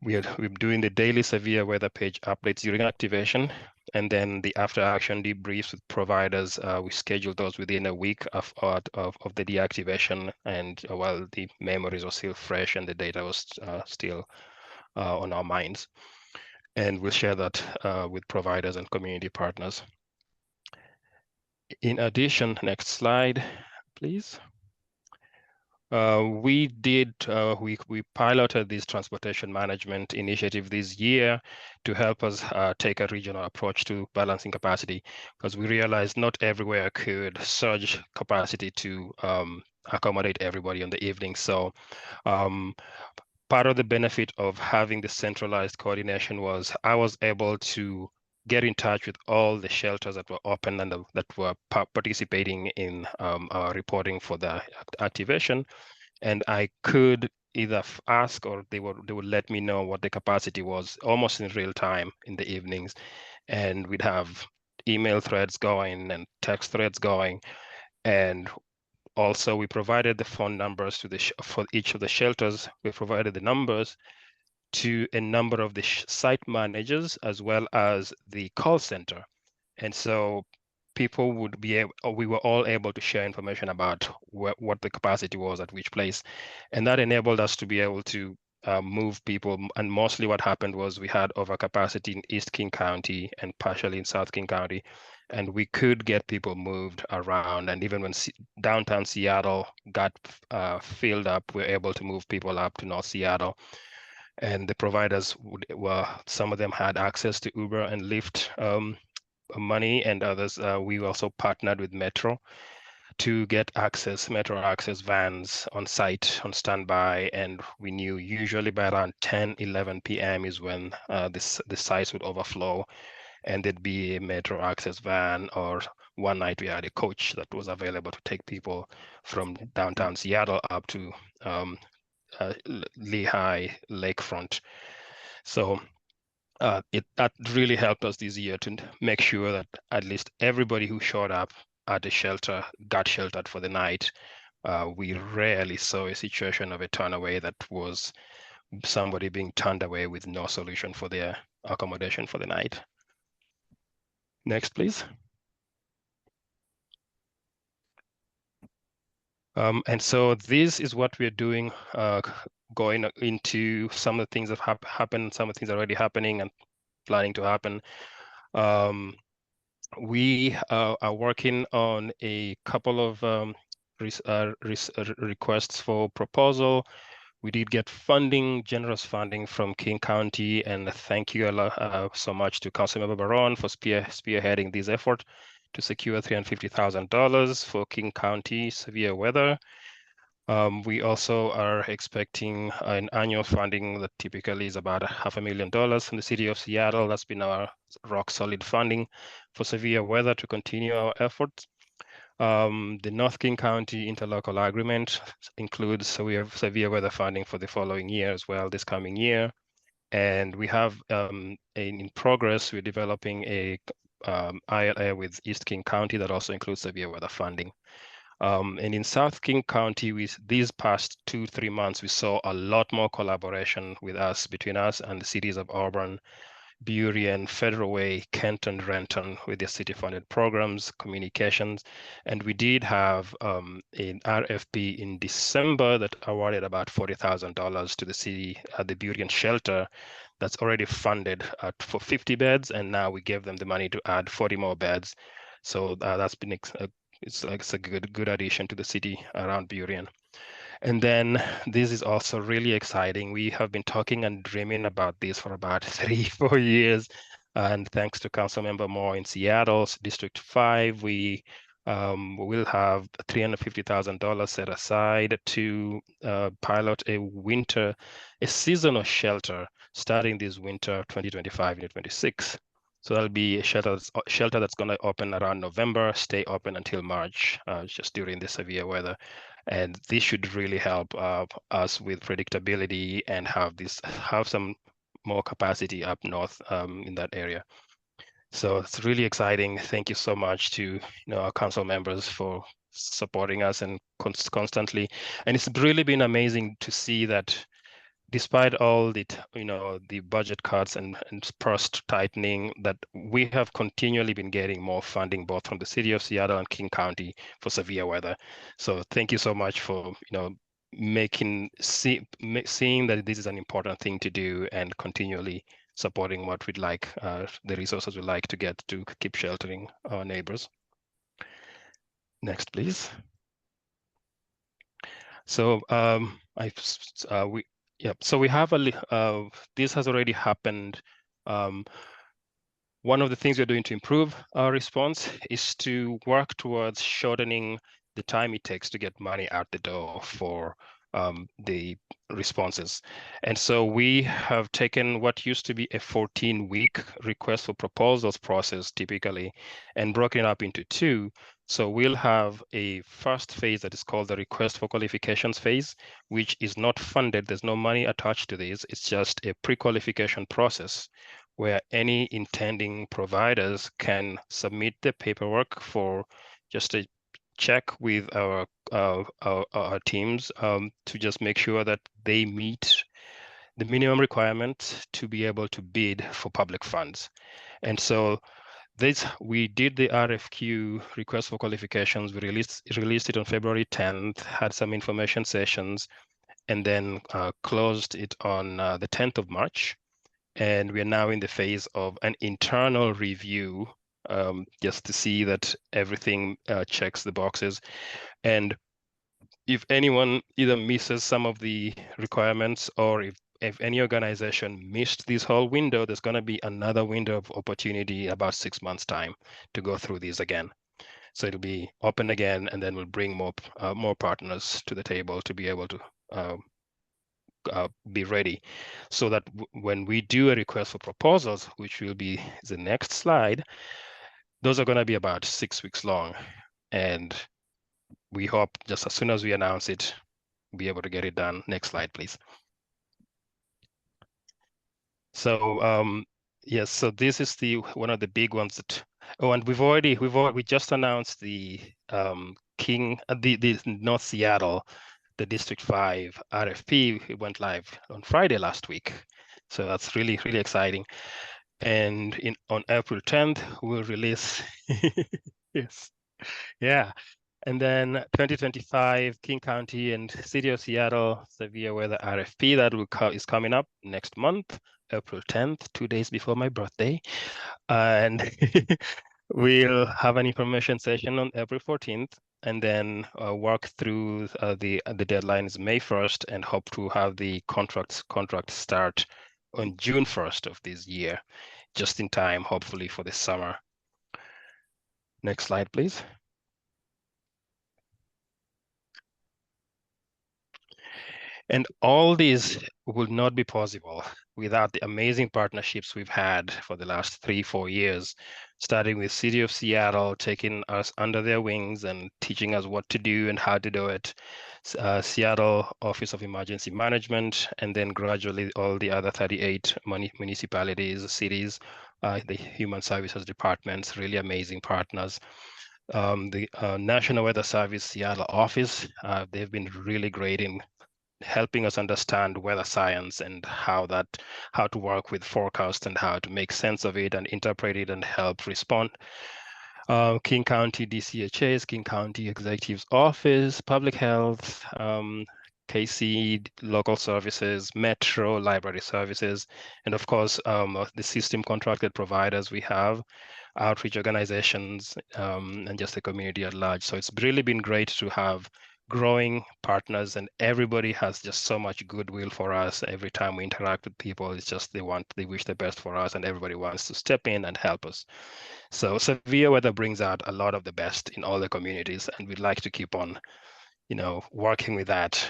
We're doing the daily severe weather page updates during activation, and then the after action debriefs with providers. We schedule those within a week of the deactivation, and while the memories were still fresh and the data was still on our minds. And we'll share that with providers and community partners. In addition, next slide, please. We piloted this transportation management initiative this year to help us take a regional approach to balancing capacity, because we realized not everywhere could surge capacity to accommodate everybody in the evening. So part of the benefit of having the centralized coordination was I was able to get in touch with all the shelters that were open and that were participating in our reporting for the activation, and I could either ask or they would let me know what the capacity was almost in real time in the evenings, and we'd have email threads going and text threads going, and also we provided the phone numbers to for each of the shelters. We provided the numbers to a number of the site managers as well as the call center. And so people would be able, we were all able to share information about what the capacity was at which place. And that enabled us to be able to move people. And mostly what happened was we had overcapacity in East King County and partially in South King County. And we could get people moved around. And even when downtown Seattle got filled up, we were able to move people up to North Seattle. And the providers some of them had access to Uber and Lyft money, and others. We also partnered with Metro to get Metro access vans on site, on standby, and we knew usually by around 10, 11 p.m. is when the sites would overflow, and there'd be a Metro access van, or one night we had a coach that was available to take people from downtown Seattle up to Lehigh Lakefront. So that really helped us this year to make sure that at least everybody who showed up at the shelter got sheltered for the night. We rarely saw a situation of a turnaway that was somebody being turned away with no solution for their accommodation for the night. Next, please. And so this is what we're doing, going into some of the things that have happened, some of the things already happening and planning to happen. We are working on a couple of requests for proposal. We did get funding, generous funding from King County, and thank you so much to Councilmember Barron for spearheading this effort to secure $350,000 for King County severe weather. We also are expecting an annual funding that typically is about $500,000 from the city of Seattle. That's been our rock solid funding for severe weather to continue our efforts. The North King County interlocal agreement includes, so we have severe weather funding for the following year as well, this coming year. And we have in progress, we're developing a ILA with East King County that also includes severe weather funding. And in South King County, these past 2-3 months, we saw a lot more collaboration between us and the cities of Auburn, Burien, Federal Way, Kenton, Renton with their city-funded programs, communications. And we did have an RFP in December that awarded about $40,000 to the city at the Burien shelter that's already funded for 50 beds. And now we gave them the money to add 40 more beds. So that's been it's a good addition to the city around Burien. And then this is also really exciting. We have been talking and dreaming about this for about 3-4 years. And thanks to Councilmember Moore in Seattle's District 5, we will have $350,000 set aside to pilot a seasonal shelter starting this winter 2025-2026. So that'll be a shelter that's going to open around November, stay open until March, just during the severe weather. And this should really help us with predictability and have some more capacity up north in that area. So it's really exciting. Thank you so much to our council members for supporting us and constantly. And it's really been amazing to see that despite all the the budget cuts and purse tightening, that we have continually been getting more funding both from the city of Seattle and King County for severe weather. So thank you so much for seeing that this is an important thing to do and continually supporting what we'd like, the resources we'd like to get to keep sheltering our neighbors. Next, please. So so we have this has already happened. One of the things we're doing to improve our response is to work towards shortening the time it takes to get money out the door for the responses. And so we have taken what used to be a 14-week request for proposals process typically and broken it up into 2. So we'll have a first phase that is called the request for qualifications phase, which is not funded. There's no money attached to this. It's just a pre-qualification process where any intending providers can submit the paperwork for just a check with our teams to just make sure that they meet the minimum requirement to be able to bid for public funds. And so we did the RFQ request for qualifications. We released it on February 10th, had some information sessions, and then closed it on the 10th of March. And we're now in the phase of an internal review just to see that everything checks the boxes. And if anyone either misses some of the requirements or if any organization missed this whole window, there's going to be another window of opportunity about 6 months' time to go through these again. So it'll be open again, and then we'll bring more partners to the table to be able to be ready, so that when we do a request for proposals, which will be the next slide, those are going to be about 6 weeks long. And we hope just as soon as we announce it, we'll be able to get it done. Next slide, please. So yes, so this is one of the big ones that, and we just announced the the North Seattle, the District 5 RFP. It went live on Friday last week. So that's really, really exciting. And on April 10th, we'll release, yes, yeah. And then 2025 King County and City of Seattle severe weather RFP that is coming up next month, April 10th, 2 days before my birthday. And we'll have an information session on April 14th, and then work through the deadline is May 1st, and hope to have the contract start on June 1st of this year, just in time, hopefully, for the summer. Next slide, please. And all these would not be possible without the amazing partnerships we've had for the last 3-4 years, starting with City of Seattle, taking us under their wings and teaching us what to do and how to do it, Seattle Office of Emergency Management, and then gradually all the other 38 municipalities, cities, the human services departments, really amazing partners. The National Weather Service Seattle office, they've been really great in helping us understand weather science and how to work with forecast and how to make sense of it and interpret it and help respond. King County DCHA's, King County Executive's Office, Public Health, KC Local Services, Metro Library Services, and of course, the system contracted providers we have, outreach organizations, and just the community at large. So it's really been great to have growing partners, and everybody has just so much goodwill for us. Every time we interact with people, it's just they wish the best for us, and everybody wants to step in and help us. So severe weather brings out a lot of the best in all the communities, and we'd like to keep on, working with that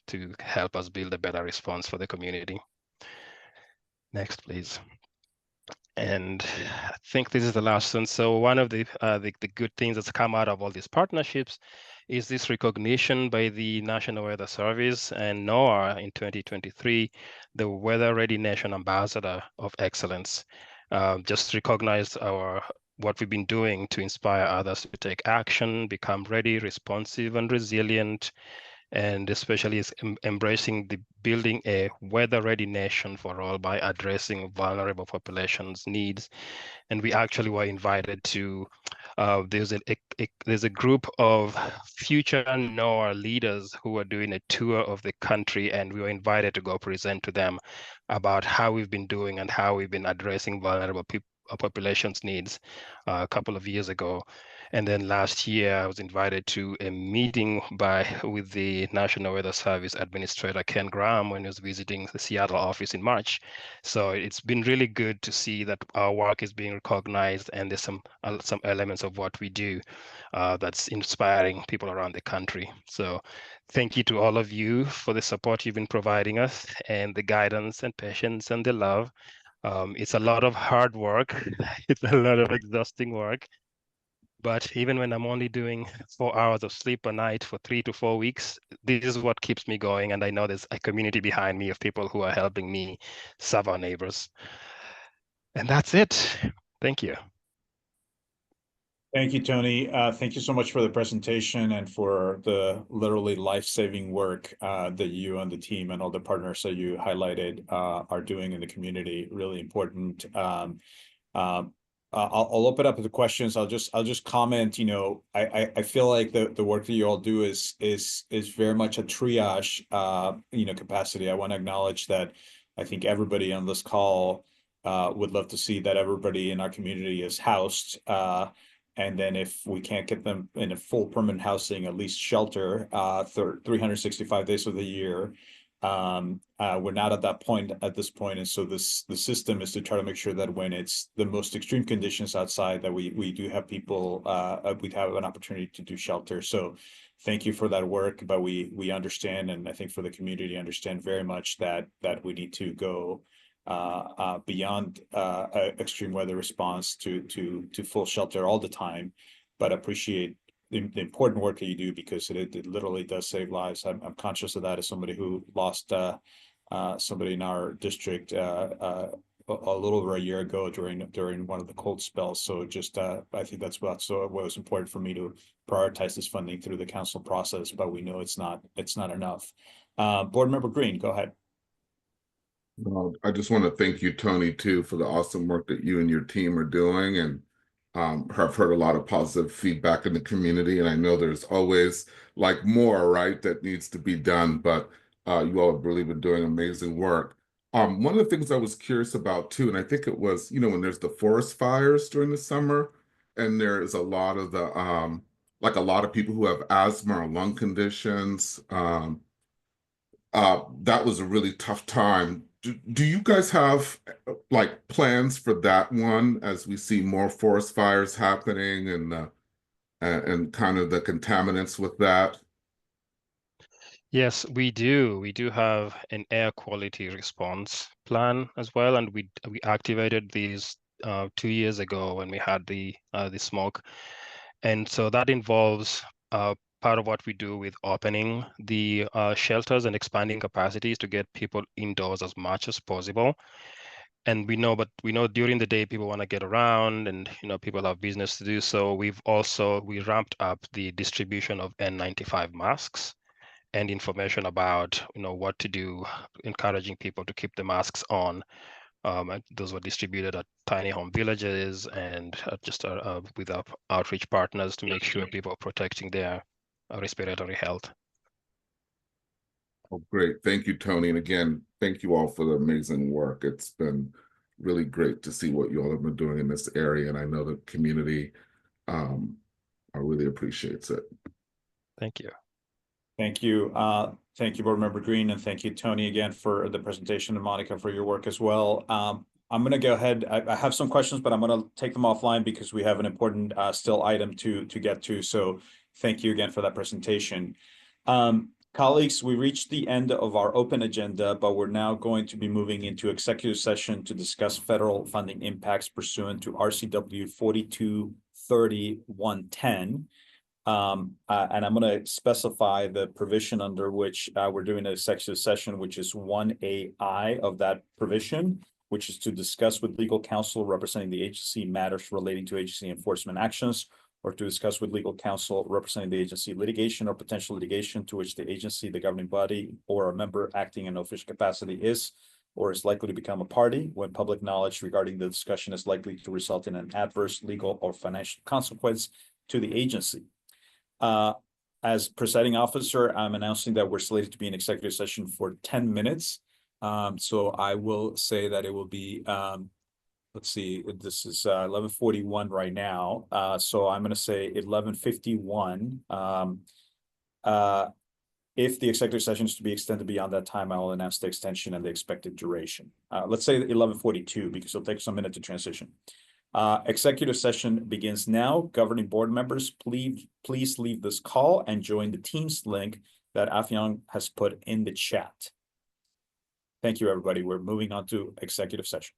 to help us build a better response for the community. Next, please. And I think this is the last one. So one of the good things that's come out of all these partnerships is this recognition by the National Weather Service and NOAA in 2023, the Weather Ready Nation Ambassador of Excellence. Just recognized what we've been doing to inspire others to take action, become ready, responsive, and resilient, and especially is embracing the building a weather-ready nation for all by addressing vulnerable populations' needs. And we actually were invited to, there's a group of future NOAA leaders who are doing a tour of the country, and we were invited to go present to them about how we've been doing and how we've been addressing vulnerable populations' needs a couple of years ago. And then last year, I was invited to a meeting with the National Weather Service Administrator, Ken Graham, when he was visiting the Seattle office in March. So it's been really good to see that our work is being recognized, and there's some elements of what we do that's inspiring people around the country. So thank you to all of you for the support you've been providing us, and the guidance and patience and the love. It's a lot of hard work. It's a lot of exhausting work. But even when I'm only doing 4 hours of sleep a night for 3 to 4 weeks, this is what keeps me going. And I know there's a community behind me of people who are helping me serve our neighbors. And that's it. Thank you. Thank you, Tony. Thank you so much for the presentation and for the literally life-saving work that you and the team and all the partners that you highlighted are doing in the community. Really important. I'll open up the questions. I'll just comment. I feel like the work that you all do is very much a triage capacity. I want to acknowledge that I think everybody on this call would love to see that everybody in our community is housed. And then if we can't get them in a full permanent housing, at least shelter 365 days of the year. We're not at that point at this point. And so the system is to try to make sure that when it's the most extreme conditions outside, that we do have people, we have an opportunity to do shelter. So thank you for that work, but we understand, and I think for the community understand very much that we need to go beyond extreme weather response to full shelter all the time, but appreciate the important work that you do, because it literally does save lives. I'm conscious of that as somebody who lost somebody in our district a little over a year ago during one of the cold spells. So just I think that's what was important for me to prioritize this funding through the council process, but we know it's not enough. Board Member Green, go ahead. Well, I just want to thank you, Tony, too, for the awesome work that you and your team are doing. And I've heard a lot of positive feedback in the community, and I know there's always more, right, that needs to be done, but you all have really been doing amazing work. One of the things I was curious about too, and I think it was, when there's the forest fires during the summer, and there is a lot of the, a lot of people who have asthma or lung conditions, that was a really tough time. Do you guys have plans for that one as we see more forest fires happening and kind of the contaminants with that? Yes, we do. We do have an air quality response plan as well, and we activated these 2 years ago when we had the smoke, and so that involves part of what we do with opening the shelters and expanding capacities to get people indoors as much as possible. And we know during the day people want to get around, and people have business to do. So we ramped up the distribution of N95 masks and information about what to do, encouraging people to keep the masks on. And those were distributed at tiny home villages and just with our outreach partners to make sure people are protecting their respiratory health. Oh, great. Thank you, Tony. And again, thank you all for the amazing work. It's been really great to see what you all have been doing in this area. And I know the community really appreciates it. Thank you. Thank you. Thank you, Board Member Green, and thank you, Tony, again for the presentation, and Monica for your work as well. I'm going to go ahead. I have some questions, but I'm going to take them offline because we have an important still item to get to. So thank you again for that presentation. Colleagues, we reached the end of our open agenda, but we're now going to be moving into executive session to discuss federal funding impacts pursuant to RCW 4230-110. And I'm going to specify the provision under which we're doing an executive session, which is 1AI of that provision, which is to discuss with legal counsel representing the agency matters relating to agency enforcement actions, or to discuss with legal counsel representing the agency litigation or potential litigation to which the agency, the governing body, or a member acting in official capacity is or is likely to become a party when public knowledge regarding the discussion is likely to result in an adverse legal or financial consequence to the agency. As presiding officer, I'm announcing that we're slated to be in executive session for 10 minutes. So I will say that it will be, let's see, this is 11:41 right now. So I'm going to say 11:51. If the executive session is to be extended beyond that time, I will announce the extension and the expected duration. Let's say 11:42 because it'll take some minute to transition. Executive session begins now. Governing board members, please leave this call and join the Teams link that Afyang has put in the chat. Thank you, everybody. We're moving on to executive session.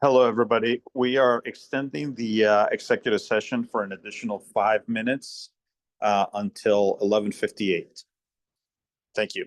Hello, everybody. We are extending the executive session for an additional 5 minutes until 11:58. Thank you.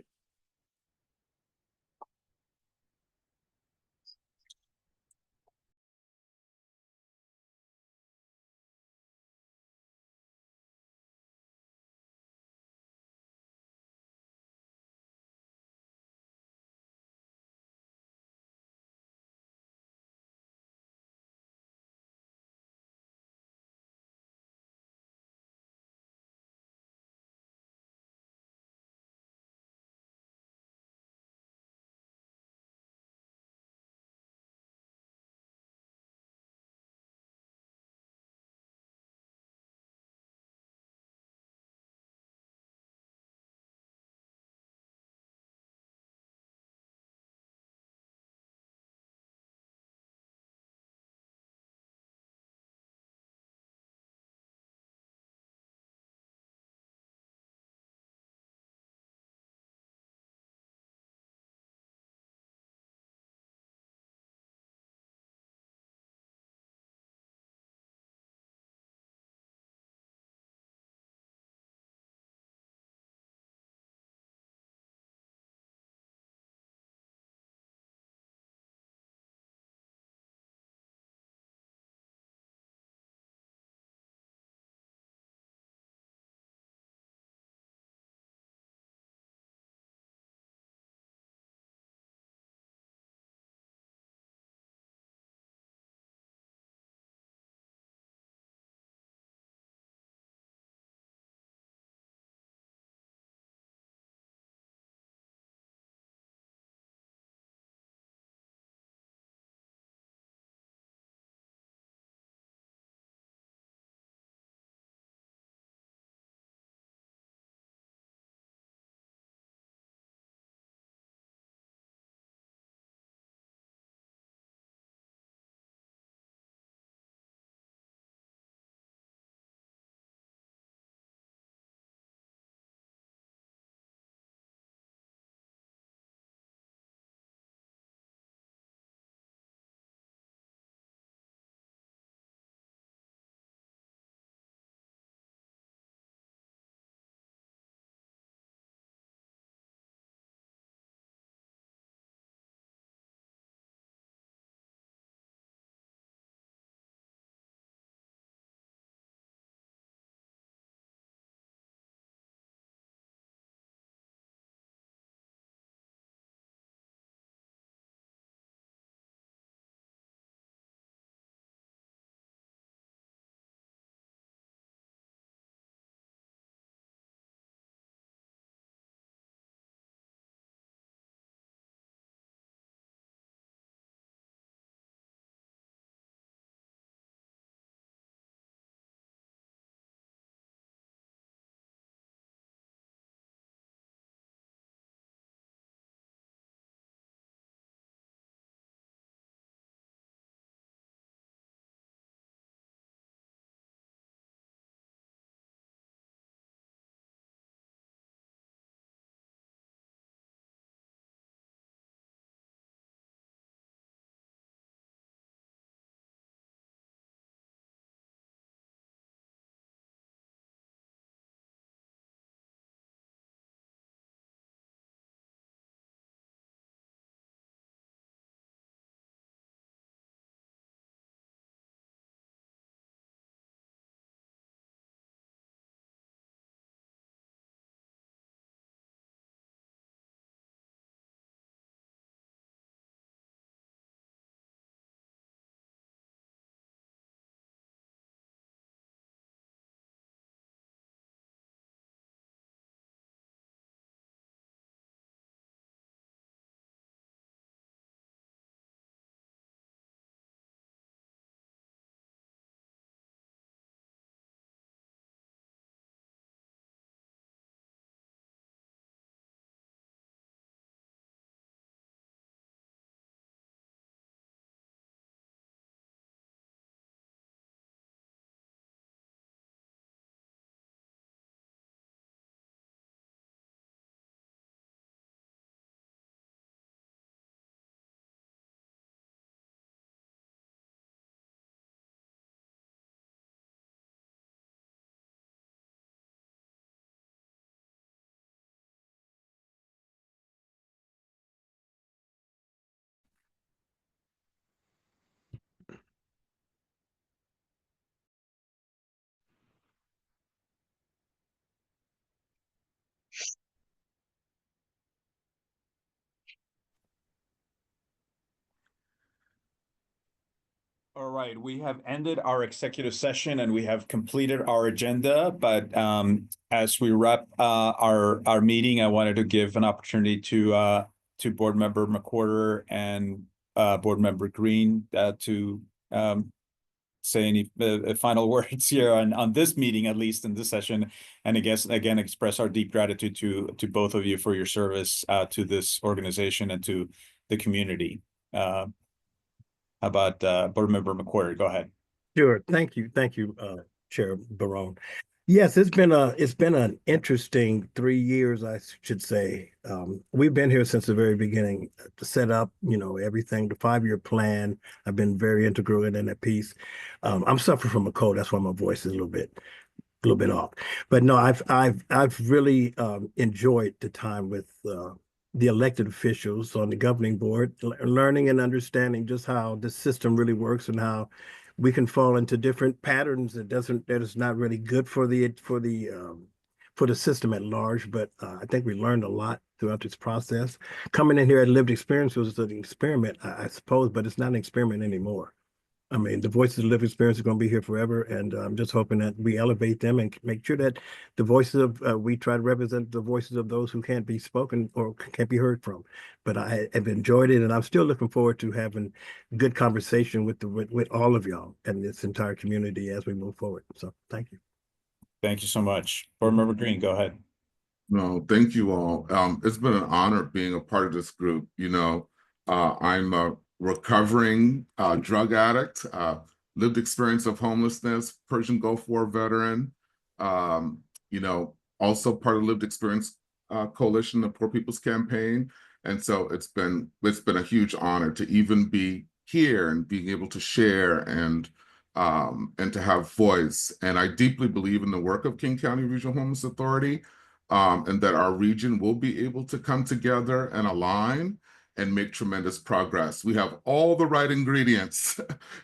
All right, we have ended our executive session and we have completed our agenda, but as we wrap our meeting, I wanted to give an opportunity to Board Member McWhorter and Board Member Green to say any final words here on this meeting, at least in this session. And I guess, again, express our deep gratitude to both of you for your service to this organization and to the community. How about Board Member McWhorter? Go ahead. Sure. Thank you, Chair Barone. Yes, it's been an interesting 3 years, I should say. We've been here since the very beginning to set up, everything, the 5-year plan. I've been very integral in that piece. I'm suffering from a cold, that's why my voice is a little bit off. But no, I've really enjoyed the time with the elected officials on the governing board, learning and understanding just how the system really works and how we can fall into different patterns that is not really good for the system at large. But I think we learned a lot throughout this process. Coming in here at lived experience was an experiment, I suppose, but it's not an experiment anymore. I mean, the voices of lived experience are going to be here forever, and I'm just hoping that we elevate them and make sure that the voices of we try to represent the voices of those who can't be spoken or can't be heard from. But I have enjoyed it, and I'm still looking forward to having good conversation with all of y'all and this entire community as we move forward. So, thank you. Thank you so much. Board Member Green, go ahead. No, thank you all. It's been an honor being a part of this group. I'm a recovering drug addict, lived experience of homelessness, Persian Gulf War veteran, also part of Lived Experience Coalition, the Poor People's Campaign. And so it's been a huge honor to even be here and being able to share and to have voice. And I deeply believe in the work of King County Regional Homeless Authority, and that our region will be able to come together and align and make tremendous progress. We have all the right ingredients.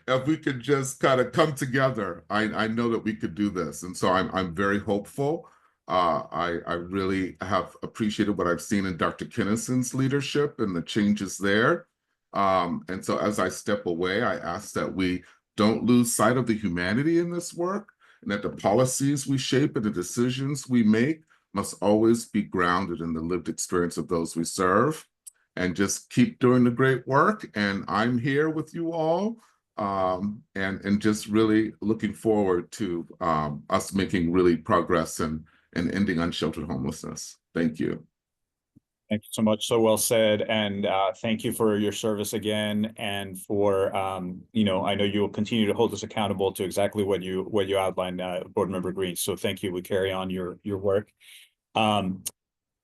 If we could just kind of come together, I know that we could do this. And so I'm very hopeful. I really have appreciated what I've seen in Dr. Kinnison's leadership and the changes there. And so as I step away, I ask that we don't lose sight of the humanity in this work, and that the policies we shape and the decisions we make must always be grounded in the lived experience of those we serve. And just keep doing the great work. And I'm here with you all, and just really looking forward to us making really progress and ending unsheltered homelessness. Thank you. Thank you so much. So well said. And thank you for your service again. And for, I know you will continue to hold us accountable to exactly what you outlined, Board Member Green. So thank you. We carry on your work.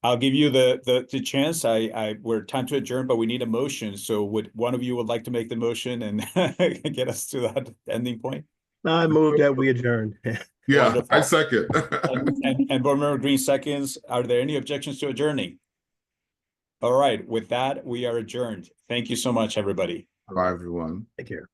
I'll give you the chance. We're time to adjourn, but we need a motion. So would one of you would like to make the motion and get us to that ending point? I move that we adjourn. Yeah, Wonderful. I second. and Board Member Green seconds. Are there any objections to adjourning? All right. With that, we are adjourned. Thank you so much, everybody. Bye, everyone. Take care.